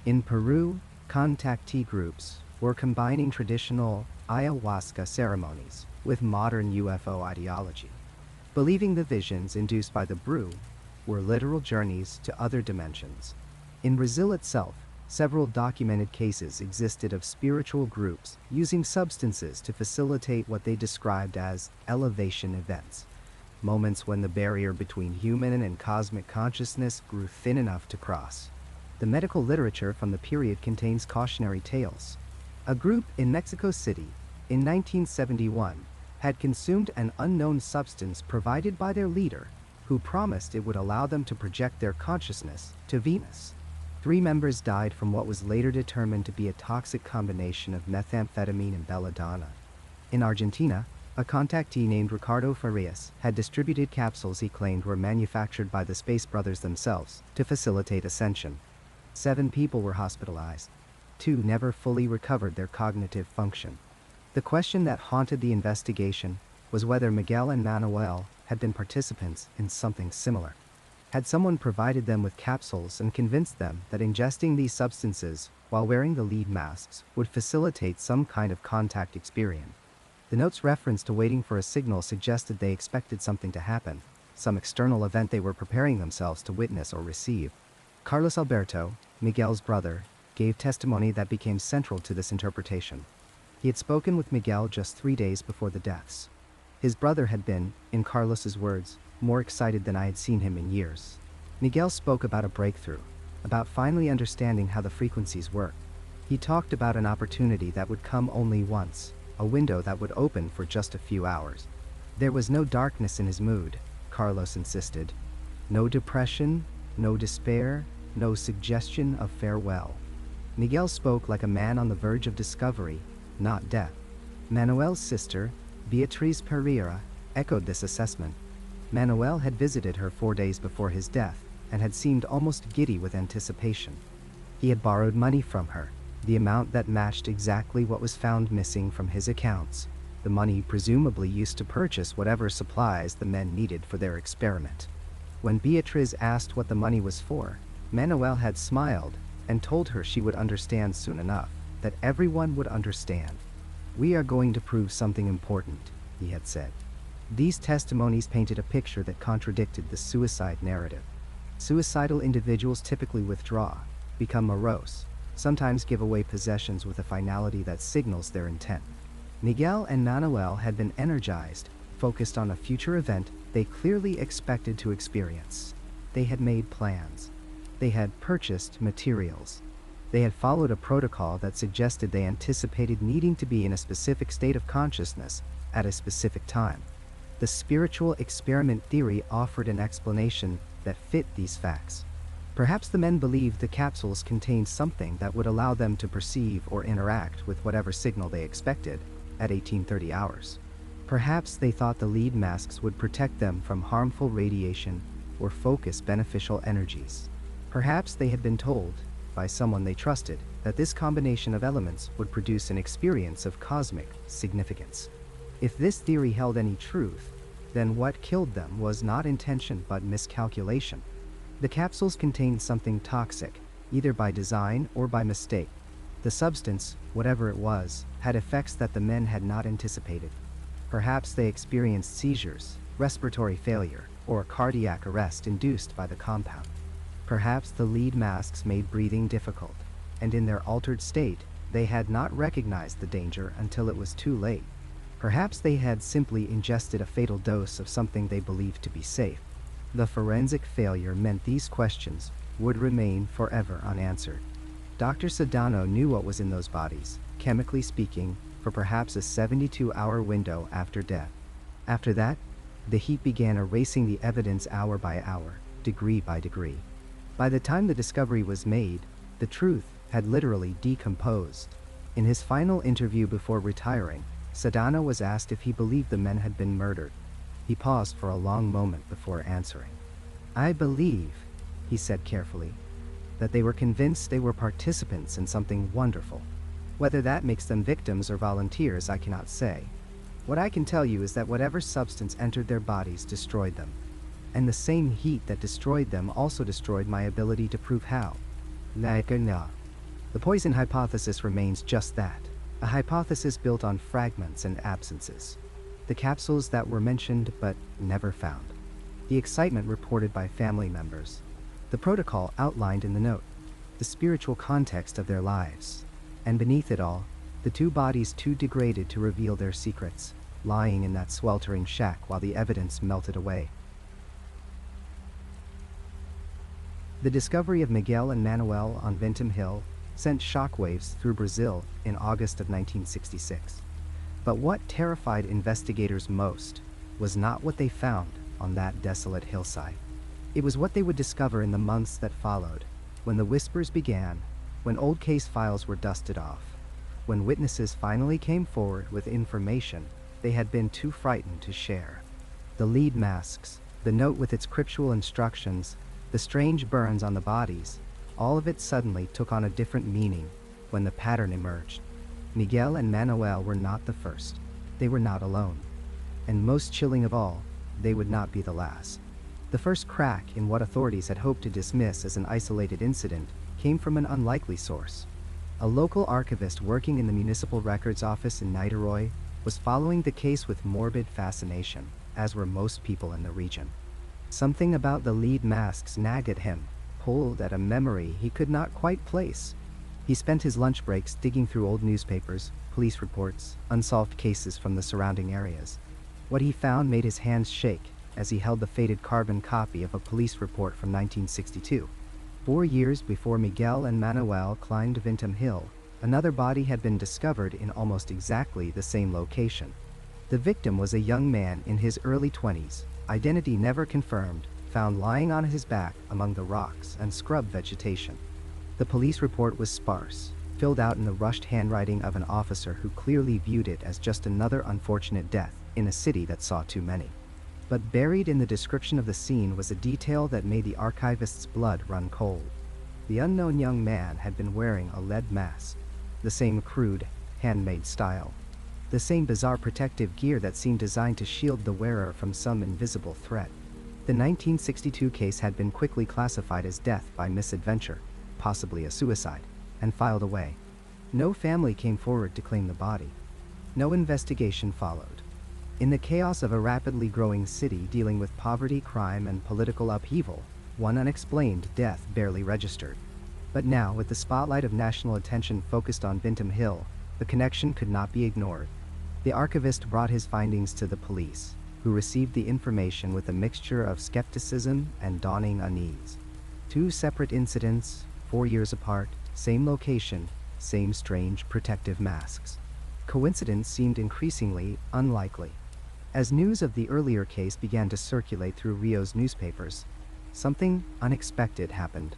In Peru, contactee groups were combining traditional ayahuasca ceremonies with modern UFO ideology, believing the visions induced by the brew were literal journeys to other dimensions. In Brazil itself, several documented cases existed of spiritual groups using substances to facilitate what they described as elevation events, moments when the barrier between human and cosmic consciousness grew thin enough to cross. The medical literature from the period contains cautionary tales. A group in Mexico City, in 1971, had consumed an unknown substance provided by their leader, who promised it would allow them to project their consciousness to Venus. 3 members died from what was later determined to be a toxic combination of methamphetamine and belladonna. In Argentina, a contactee named Ricardo Farias had distributed capsules he claimed were manufactured by the Space Brothers themselves to facilitate ascension. 7 people were hospitalized. 2 never fully recovered their cognitive function. The question that haunted the investigation was whether Miguel and Manoel had been participants in something similar. Had someone provided them with capsules and convinced them that ingesting these substances while wearing the lead masks would facilitate some kind of contact experience? The note's reference to waiting for a signal suggested they expected something to happen, some external event they were preparing themselves to witness or receive. Carlos Alberto, Miguel's brother, gave testimony that became central to this interpretation. He had spoken with Miguel just 3 days before the deaths. His brother had been, in Carlos's words, more excited than I had seen him in years. Miguel spoke about a breakthrough, about finally understanding how the frequencies work. He talked about an opportunity that would come only once, a window that would open for just a few hours. There was no darkness in his mood, Carlos insisted. No depression, no despair, no suggestion of farewell. Miguel spoke like a man on the verge of discovery, not death. Manoel's sister, Beatriz Pereira, echoed this assessment. Manoel had visited her 4 days before his death and had seemed almost giddy with anticipation. He had borrowed money from her, the amount that matched exactly what was found missing from his accounts, the money presumably used to purchase whatever supplies the men needed for their experiment. When Beatriz asked what the money was for, Manoel had smiled and told her she would understand soon enough, that everyone would understand. "We are going to prove something important," he had said. These testimonies painted a picture that contradicted the suicide narrative. Suicidal individuals typically withdraw, become morose, sometimes give away possessions with a finality that signals their intent. Miguel and Manoel had been energized, focused on a future event they clearly expected to experience. They had made plans. They had purchased materials. They had followed a protocol that suggested they anticipated needing to be in a specific state of consciousness at a specific time. The spiritual experiment theory offered an explanation that fit these facts. Perhaps the men believed the capsules contained something that would allow them to perceive or interact with whatever signal they expected at 1830 hours. Perhaps they thought the lead masks would protect them from harmful radiation or focus beneficial energies. Perhaps they had been told, by someone they trusted, that this combination of elements would produce an experience of cosmic significance. If this theory held any truth, then what killed them was not intention but miscalculation. The capsules contained something toxic, either by design or by mistake. The substance, whatever it was, had effects that the men had not anticipated. Perhaps they experienced seizures, respiratory failure, or cardiac arrest induced by the compound. Perhaps the lead masks made breathing difficult, and in their altered state, they had not recognized the danger until it was too late. Perhaps they had simply ingested a fatal dose of something they believed to be safe. The forensic failure meant these questions would remain forever unanswered. Dr. Sedano knew what was in those bodies, chemically speaking, for perhaps a 72-hour window after death. After that, the heat began erasing the evidence hour by hour, degree by degree. By the time the discovery was made, the truth had literally decomposed. In his final interview before retiring, Sedano was asked if he believed the men had been murdered. He paused for a long moment before answering. "I believe," he said carefully, "that they were convinced they were participants in something wonderful. Whether that makes them victims or volunteers, I cannot say. What I can tell you is that whatever substance entered their bodies destroyed them. And the same heat that destroyed them also destroyed my ability to prove how. The poison hypothesis remains just that, a hypothesis built on fragments and absences. The capsules that were mentioned but never found. The excitement reported by family members. The protocol outlined in the note. The spiritual context of their lives. And beneath it all, the two bodies too degraded to reveal their secrets, lying in that sweltering shack while the evidence melted away. The discovery of Miguel and Manoel on Vintem Hill sent shockwaves through Brazil in August of 1966. But what terrified investigators most was not what they found on that desolate hillside. It was what they would discover in the months that followed, when the whispers began, when old case files were dusted off, when witnesses finally came forward with information they had been too frightened to share. The lead masks, the note with its cryptual instructions, the strange burns on the bodies, all of it suddenly took on a different meaning when the pattern emerged. Miguel and Manoel were not the first. They were not alone. And most chilling of all, they would not be the last. The first crack in what authorities had hoped to dismiss as an isolated incident came from an unlikely source. A local archivist working in the municipal records office in Niterói was following the case with morbid fascination, as were most people in the region. Something about the lead masks nagged at him, pulled at a memory he could not quite place. He spent his lunch breaks digging through old newspapers, police reports, unsolved cases from the surrounding areas. What he found made his hands shake as he held the faded carbon copy of a police report from 1962. 4 years before Miguel and Manoel climbed Vintem Hill, another body had been discovered in almost exactly the same location. The victim was a young man in his early 20s, identity never confirmed, found lying on his back among the rocks and scrub vegetation. The police report was sparse, filled out in the rushed handwriting of an officer who clearly viewed it as just another unfortunate death in a city that saw too many. But buried in the description of the scene was a detail that made the archivist's blood run cold. The unknown young man had been wearing a lead mask, the same crude, handmade style, the same bizarre protective gear that seemed designed to shield the wearer from some invisible threat. The 1962 case had been quickly classified as death by misadventure, possibly a suicide, and filed away. No family came forward to claim the body. No investigation followed. In the chaos of a rapidly growing city dealing with poverty, crime, and political upheaval, one unexplained death barely registered. But now, with the spotlight of national attention focused on Vintem Hill, the connection could not be ignored. The archivist brought his findings to the police, who received the information with a mixture of skepticism and dawning unease. 2 separate incidents, 4 years apart, Same location, same strange protective masks. Coincidence seemed increasingly unlikely. As news of the earlier case began to circulate through Rio's newspapers, something unexpected happened.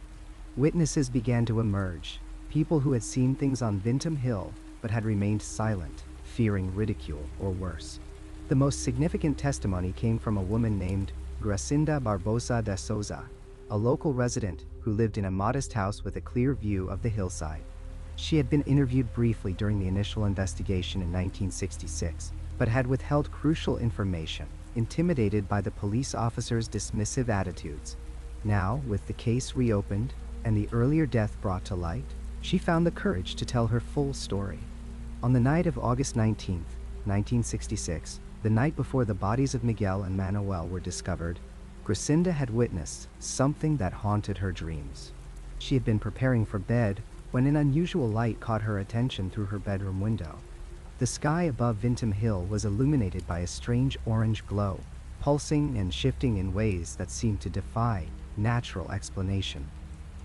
Witnesses began to emerge, people who had seen things on Vintem Hill but had remained silent, fearing ridicule or worse. The most significant testimony came from a woman named Gracinda Barbosa de Souza, a local resident who lived in a modest house with a clear view of the hillside. She had been interviewed briefly during the initial investigation in 1966, but had withheld crucial information, intimidated by the police officers' dismissive attitudes. Now, with the case reopened and the earlier death brought to light, she found the courage to tell her full story. On the night of August 19, 1966, the night before the bodies of Miguel and Manoel were discovered, Gracinda had witnessed something that haunted her dreams. She had been preparing for bed when an unusual light caught her attention through her bedroom window. The sky above Vintem Hill was illuminated by a strange orange glow, pulsing and shifting in ways that seemed to defy natural explanation.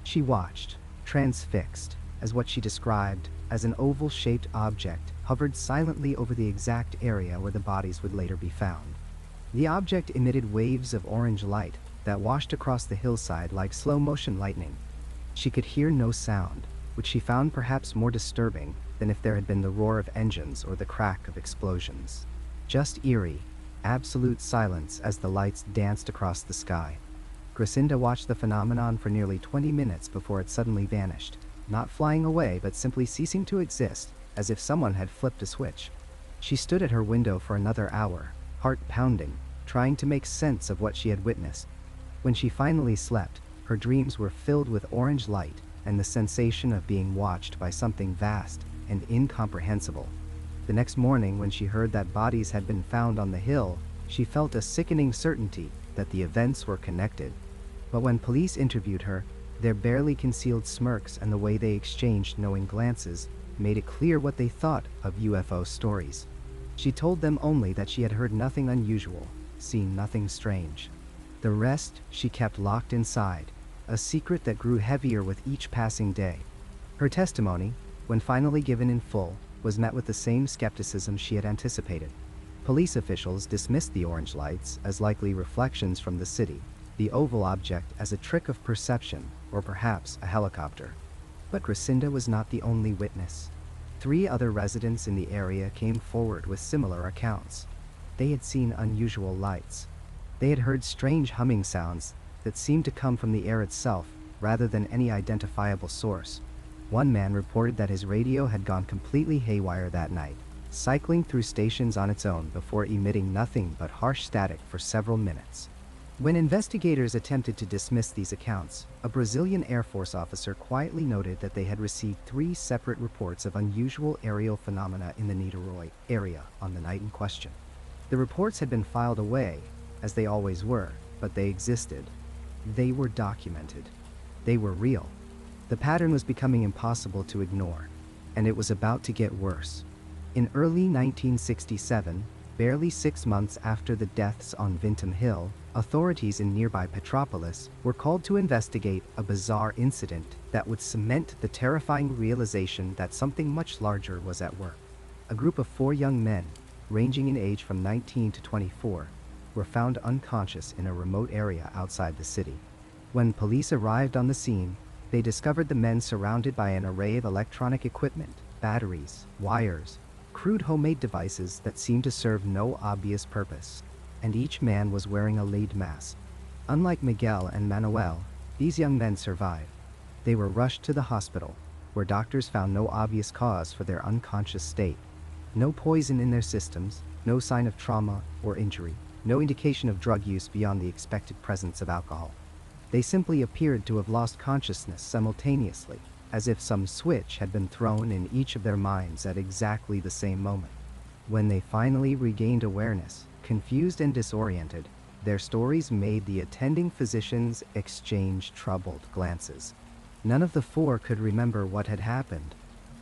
She watched, transfixed, as what she described as an oval-shaped object hovered silently over the exact area where the bodies would later be found. The object emitted waves of orange light that washed across the hillside like slow-motion lightning. She could hear no sound, which she found perhaps more disturbing than if there had been the roar of engines or the crack of explosions. Just eerie, absolute silence as the lights danced across the sky. Gracinda watched the phenomenon for nearly 20 minutes before it suddenly vanished, not flying away but simply ceasing to exist, as if someone had flipped a switch. She stood at her window for another hour, heart pounding, trying to make sense of what she had witnessed. When she finally slept, her dreams were filled with orange light and the sensation of being watched by something vast and incomprehensible. The next morning, when she heard that bodies had been found on the hill, she felt a sickening certainty that the events were connected. But when police interviewed her, their barely concealed smirks and the way they exchanged knowing glances made it clear what they thought of UFO stories. She told them only that she had heard nothing unusual, seen nothing strange. The rest she kept locked inside, a secret that grew heavier with each passing day. Her testimony, when finally given in full, was met with the same skepticism she had anticipated. Police officials dismissed the orange lights as likely reflections from the city, the oval object as a trick of perception, or perhaps a helicopter. But Gracinda was not the only witness. 3 other residents in the area came forward with similar accounts. They had seen unusual lights. They had heard strange humming sounds that seemed to come from the air itself rather than any identifiable source. One man reported that his radio had gone completely haywire that night, cycling through stations on its own before emitting nothing but harsh static for several minutes. When investigators attempted to dismiss these accounts, a Brazilian Air Force officer quietly noted that they had received 3 separate reports of unusual aerial phenomena in the Niterói area on the night in question. The reports had been filed away, as they always were, but they existed. They were documented. They were real. The pattern was becoming impossible to ignore, and it was about to get worse. In early 1967, barely 6 months after the deaths on Vintem Hill, authorities in nearby Petropolis were called to investigate a bizarre incident that would cement the terrifying realization that something much larger was at work. A group of 4 young men, ranging in age from 19 to 24, were found unconscious in a remote area outside the city. When police arrived on the scene, they discovered the men surrounded by an array of electronic equipment, batteries, wires, crude homemade devices that seemed to serve no obvious purpose, and each man was wearing a lead mask. Unlike Miguel and Manoel, these young men survived. They were rushed to the hospital, where doctors found no obvious cause for their unconscious state. No poison in their systems, no sign of trauma or injury, no indication of drug use beyond the expected presence of alcohol. They simply appeared to have lost consciousness simultaneously, as if some switch had been thrown in each of their minds at exactly the same moment. When they finally regained awareness, confused and disoriented, their stories made the attending physicians exchange troubled glances. None of the 4 could remember what had happened.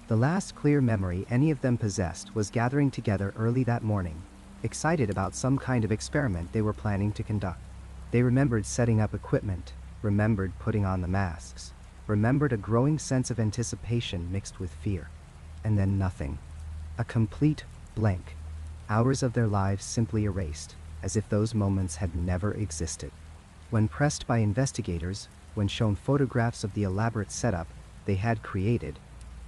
The last clear memory any of them possessed was gathering together early that morning, excited about some kind of experiment they were planning to conduct. They remembered setting up equipment, remembered putting on the masks, remembered a growing sense of anticipation mixed with fear. And then nothing. A complete blank. Hours of their lives simply erased, as if those moments had never existed. When pressed by investigators, when shown photographs of the elaborate setup they had created,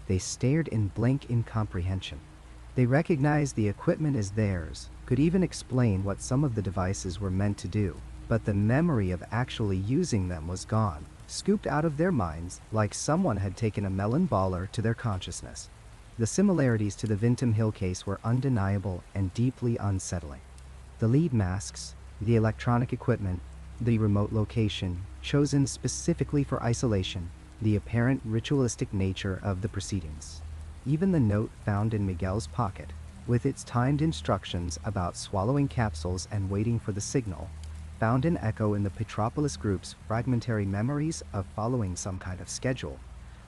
they stared in blank incomprehension. They recognized the equipment as theirs, could even explain what some of the devices were meant to do, but the memory of actually using them was gone, scooped out of their minds like someone had taken a melon baller to their consciousness. The similarities to the Vintem Hill case were undeniable and deeply unsettling. The lead masks, the electronic equipment, the remote location, chosen specifically for isolation, the apparent ritualistic nature of the proceedings. Even the note found in Miguel's pocket, with its timed instructions about swallowing capsules and waiting for the signal, found an echo in the Petropolis group's fragmentary memories of following some kind of schedule,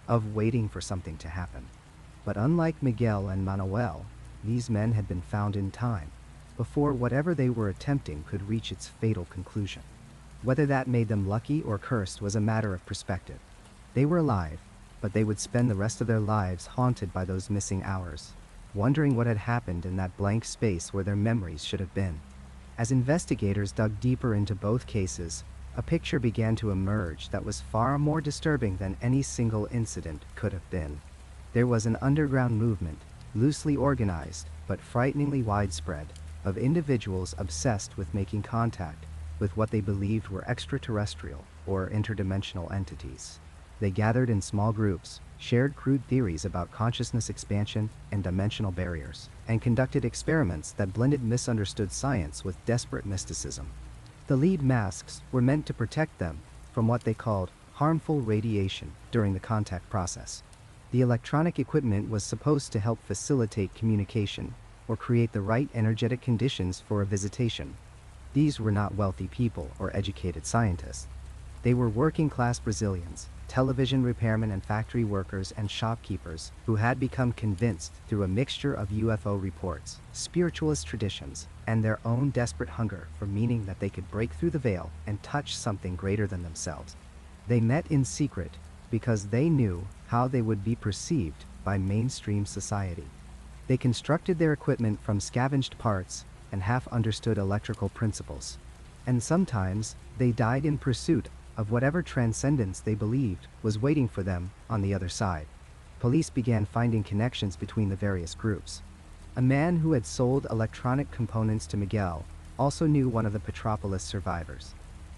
of waiting for something to happen. But unlike Miguel and Manoel, these men had been found in time, before whatever they were attempting could reach its fatal conclusion. Whether that made them lucky or cursed was a matter of perspective. They were alive, but they would spend the rest of their lives haunted by those missing hours, wondering what had happened in that blank space where their memories should have been. As investigators dug deeper into both cases, a picture began to emerge that was far more disturbing than any single incident could have been. There was an underground movement, loosely organized but frighteningly widespread, of individuals obsessed with making contact with what they believed were extraterrestrial or interdimensional entities. They gathered in small groups, shared crude theories about consciousness expansion and dimensional barriers, and conducted experiments that blended misunderstood science with desperate mysticism. The lead masks were meant to protect them from what they called harmful radiation during the contact process. The electronic equipment was supposed to help facilitate communication or create the right energetic conditions for a visitation. These were not wealthy people or educated scientists. They were working-class Brazilians, television repairmen and factory workers and shopkeepers who had become convinced through a mixture of UFO reports, spiritualist traditions, and their own desperate hunger for meaning that they could break through the veil and touch something greater than themselves. They met in secret because they knew how they would be perceived by mainstream society. They constructed their equipment from scavenged parts and half-understood electrical principles. And sometimes they died in pursuit of whatever transcendence they believed was waiting for them on the other side. Police began finding connections between the various groups. A man who had sold electronic components to Miguel also knew one of the Petropolis survivors.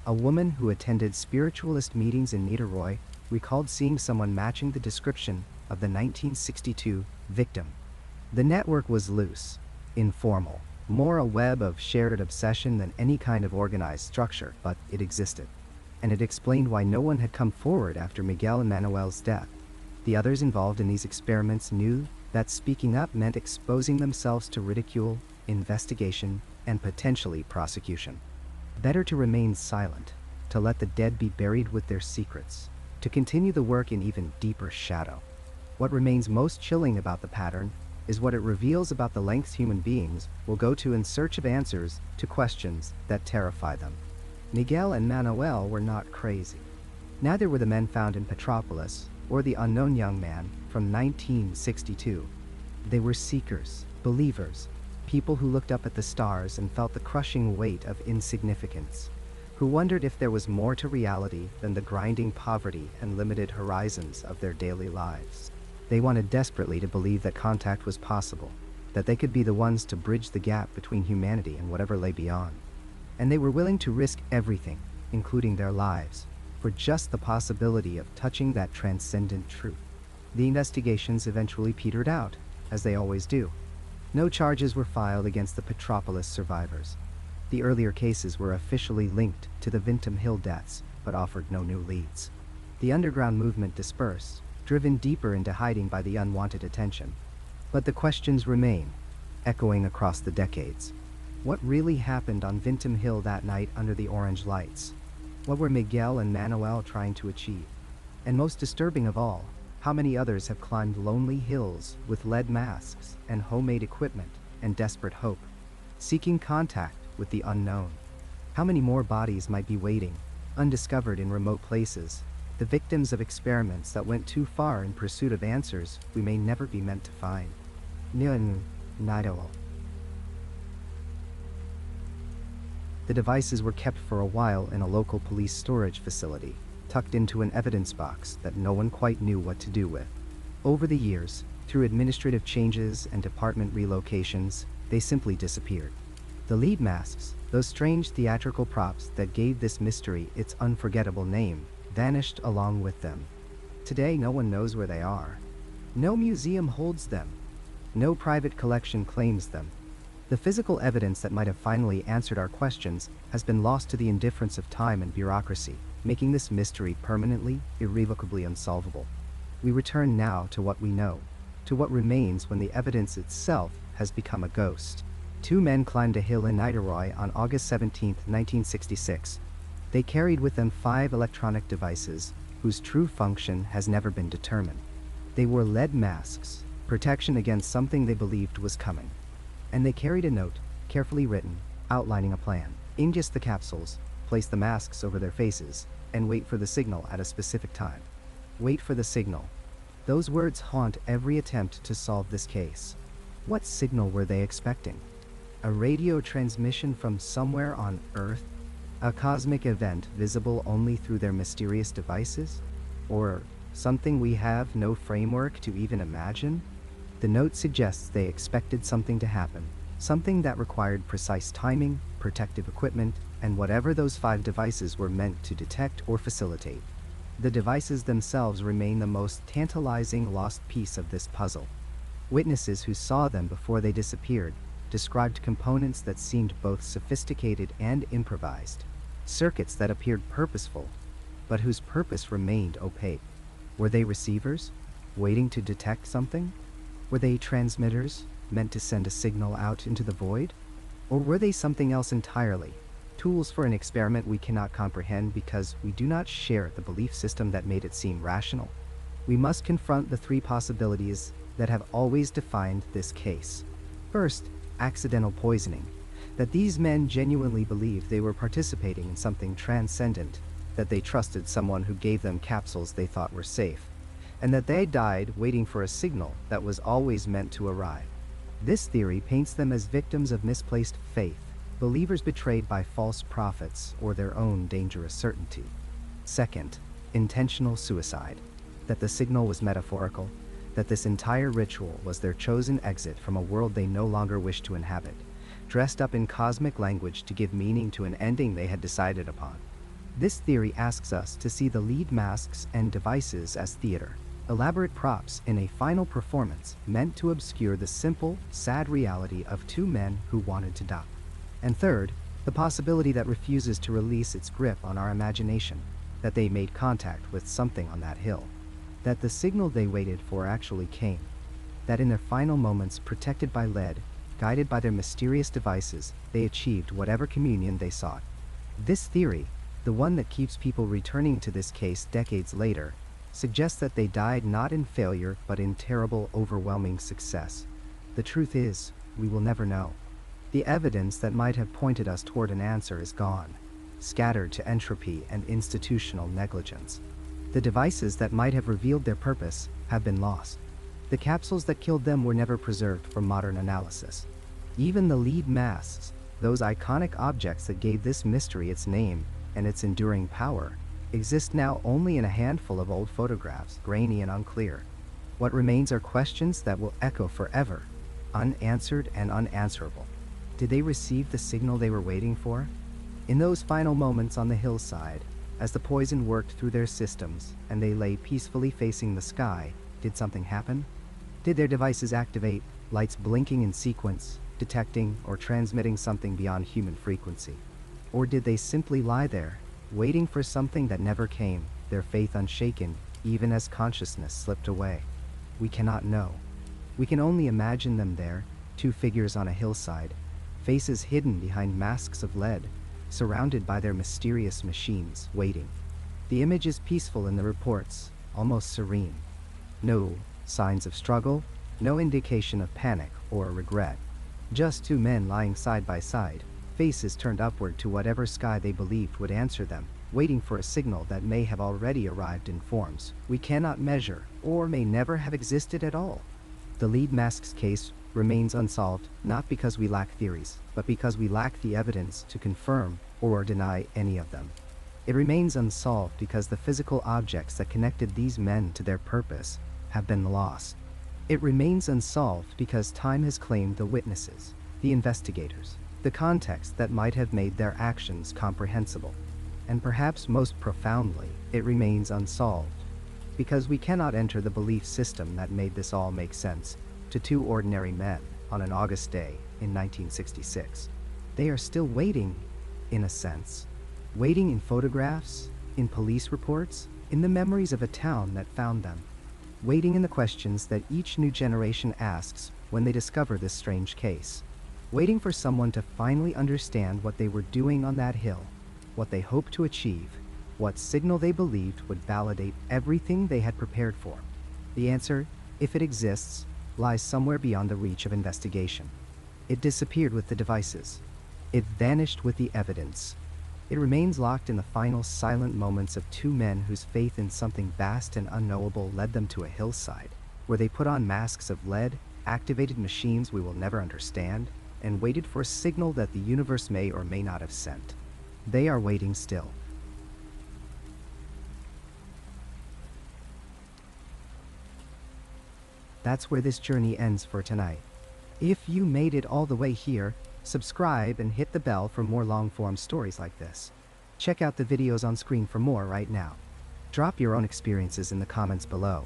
A woman who attended spiritualist meetings in Niterói recalled seeing someone matching the description of the 1962 victim. The network was loose, informal, more a web of shared obsession than any kind of organized structure, but it existed. And it explained why no one had come forward after Miguel and Manoel's death. The others involved in these experiments knew that speaking up meant exposing themselves to ridicule, investigation, and potentially prosecution. Better to remain silent, to let the dead be buried with their secrets, to continue the work in even deeper shadow. What remains most chilling about the pattern is what it reveals about the lengths human beings will go to in search of answers to questions that terrify them. Miguel and Manoel were not crazy. Neither were the men found in Petropolis or the unknown young man from 1962. They were seekers, believers, people who looked up at the stars and felt the crushing weight of insignificance, who wondered if there was more to reality than the grinding poverty and limited horizons of their daily lives. They wanted desperately to believe that contact was possible, that they could be the ones to bridge the gap between humanity and whatever lay beyond. And they were willing to risk everything, including their lives, for just the possibility of touching that transcendent truth. The investigations eventually petered out, as they always do. No charges were filed against the Petropolis survivors. The earlier cases were officially linked to the Vintem Hill deaths, but offered no new leads. The underground movement dispersed, driven deeper into hiding by the unwanted attention. But the questions remain, echoing across the decades. What really happened on Vintem Hill that night under the orange lights? What were Miguel and Manoel trying to achieve? And most disturbing of all, how many others have climbed lonely hills with lead masks and homemade equipment and desperate hope, seeking contact with the unknown? How many more bodies might be waiting, undiscovered in remote places, the victims of experiments that went too far in pursuit of answers we may never be meant to find. Manoel. The devices were kept for a while in a local police storage facility, tucked into an evidence box that no one quite knew what to do with. Over the years, through administrative changes and department relocations, they simply disappeared. The lead masks, those strange theatrical props that gave this mystery its unforgettable name, vanished along with them. Today, no one knows where they are. No museum holds them. No private collection claims them. The physical evidence that might have finally answered our questions has been lost to the indifference of time and bureaucracy, making this mystery permanently, irrevocably unsolvable. We return now to what we know, to what remains when the evidence itself has become a ghost. Two men climbed a hill in Niterói on August 17, 1966. They carried with them 5 electronic devices whose true function has never been determined. They wore lead masks, protection against something they believed was coming. And they carried a note, carefully written, outlining a plan. Ingest the capsules, place the masks over their faces, and wait for the signal at a specific time. Wait for the signal. Those words haunt every attempt to solve this case. What signal were they expecting? A radio transmission from somewhere on Earth? A cosmic event visible only through their mysterious devices? Or something we have no framework to even imagine? The note suggests they expected something to happen, something that required precise timing, protective equipment, and whatever those 5 devices were meant to detect or facilitate. The devices themselves remain the most tantalizing lost piece of this puzzle. Witnesses who saw them before they disappeared described components that seemed both sophisticated and improvised, circuits that appeared purposeful, but whose purpose remained opaque. Were they receivers, waiting to detect something? Were they transmitters, meant to send a signal out into the void? Or were they something else entirely, tools for an experiment we cannot comprehend because we do not share the belief system that made it seem rational? We must confront the 3 possibilities that have always defined this case. First, accidental poisoning, that these men genuinely believed they were participating in something transcendent, that they trusted someone who gave them capsules they thought were safe, and that they died waiting for a signal that was always meant to arrive. This theory paints them as victims of misplaced faith, believers betrayed by false prophets or their own dangerous certainty. Second, intentional suicide, that the signal was metaphorical, that this entire ritual was their chosen exit from a world they no longer wished to inhabit, dressed up in cosmic language to give meaning to an ending they had decided upon. This theory asks us to see the lead masks and devices as theater, elaborate props in a final performance meant to obscure the simple, sad reality of 2 men who wanted to die. And third, the possibility that refuses to release its grip on our imagination, that they made contact with something on that hill, that the signal they waited for actually came, that in their final moments, protected by lead, guided by their mysterious devices, they achieved whatever communion they sought. This theory, the one that keeps people returning to this case decades later, suggests that they died not in failure but in terrible, overwhelming success. The truth is, we will never know. The evidence that might have pointed us toward an answer is gone, scattered to entropy and institutional negligence. The devices that might have revealed their purpose have been lost. The capsules that killed them were never preserved for modern analysis. Even the lead masks, those iconic objects that gave this mystery its name and its enduring power, exist now only in a handful of old photographs, grainy and unclear. What remains are questions that will echo forever, unanswered and unanswerable. Did they receive the signal they were waiting for? In those final moments on the hillside, as the poison worked through their systems and they lay peacefully facing the sky, did something happen? Did their devices activate, lights blinking in sequence, detecting or transmitting something beyond human frequency? Or did they simply lie there, waiting for something that never came, their faith unshaken, even as consciousness slipped away? We cannot know. We can only imagine them there, 2 figures on a hillside, faces hidden behind masks of lead, surrounded by their mysterious machines, waiting. The image is peaceful in the reports, almost serene. No signs of struggle, no indication of panic or regret. Just 2 men lying side by side, faces turned upward to whatever sky they believed would answer them, waiting for a signal that may have already arrived in forms we cannot measure or may never have existed at all. The lead mask's case remains unsolved, not because we lack theories, but because we lack the evidence to confirm or deny any of them. It remains unsolved because the physical objects that connected these men to their purpose have been lost. It remains unsolved because time has claimed the witnesses, the investigators, the context that might have made their actions comprehensible. And perhaps most profoundly, it remains unsolved because we cannot enter the belief system that made this all make sense to two ordinary men on an August day in 1966. They are still waiting, in a sense. Waiting in photographs, in police reports, in the memories of a town that found them. Waiting in the questions that each new generation asks when they discover this strange case. Waiting for someone to finally understand what they were doing on that hill, what they hoped to achieve, what signal they believed would validate everything they had prepared for. The answer, if it exists, lies somewhere beyond the reach of investigation. It disappeared with the devices. It vanished with the evidence. It remains locked in the final silent moments of two men whose faith in something vast and unknowable led them to a hillside, where they put on masks of lead, activated machines we will never understand, and waited for a signal that the universe may or may not have sent. They are waiting still. That's where this journey ends for tonight. If you made it all the way here, subscribe and hit the bell for more long-form stories like this. Check out the videos on screen for more right now. Drop your own experiences in the comments below.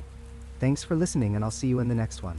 Thanks for listening, and I'll see you in the next one.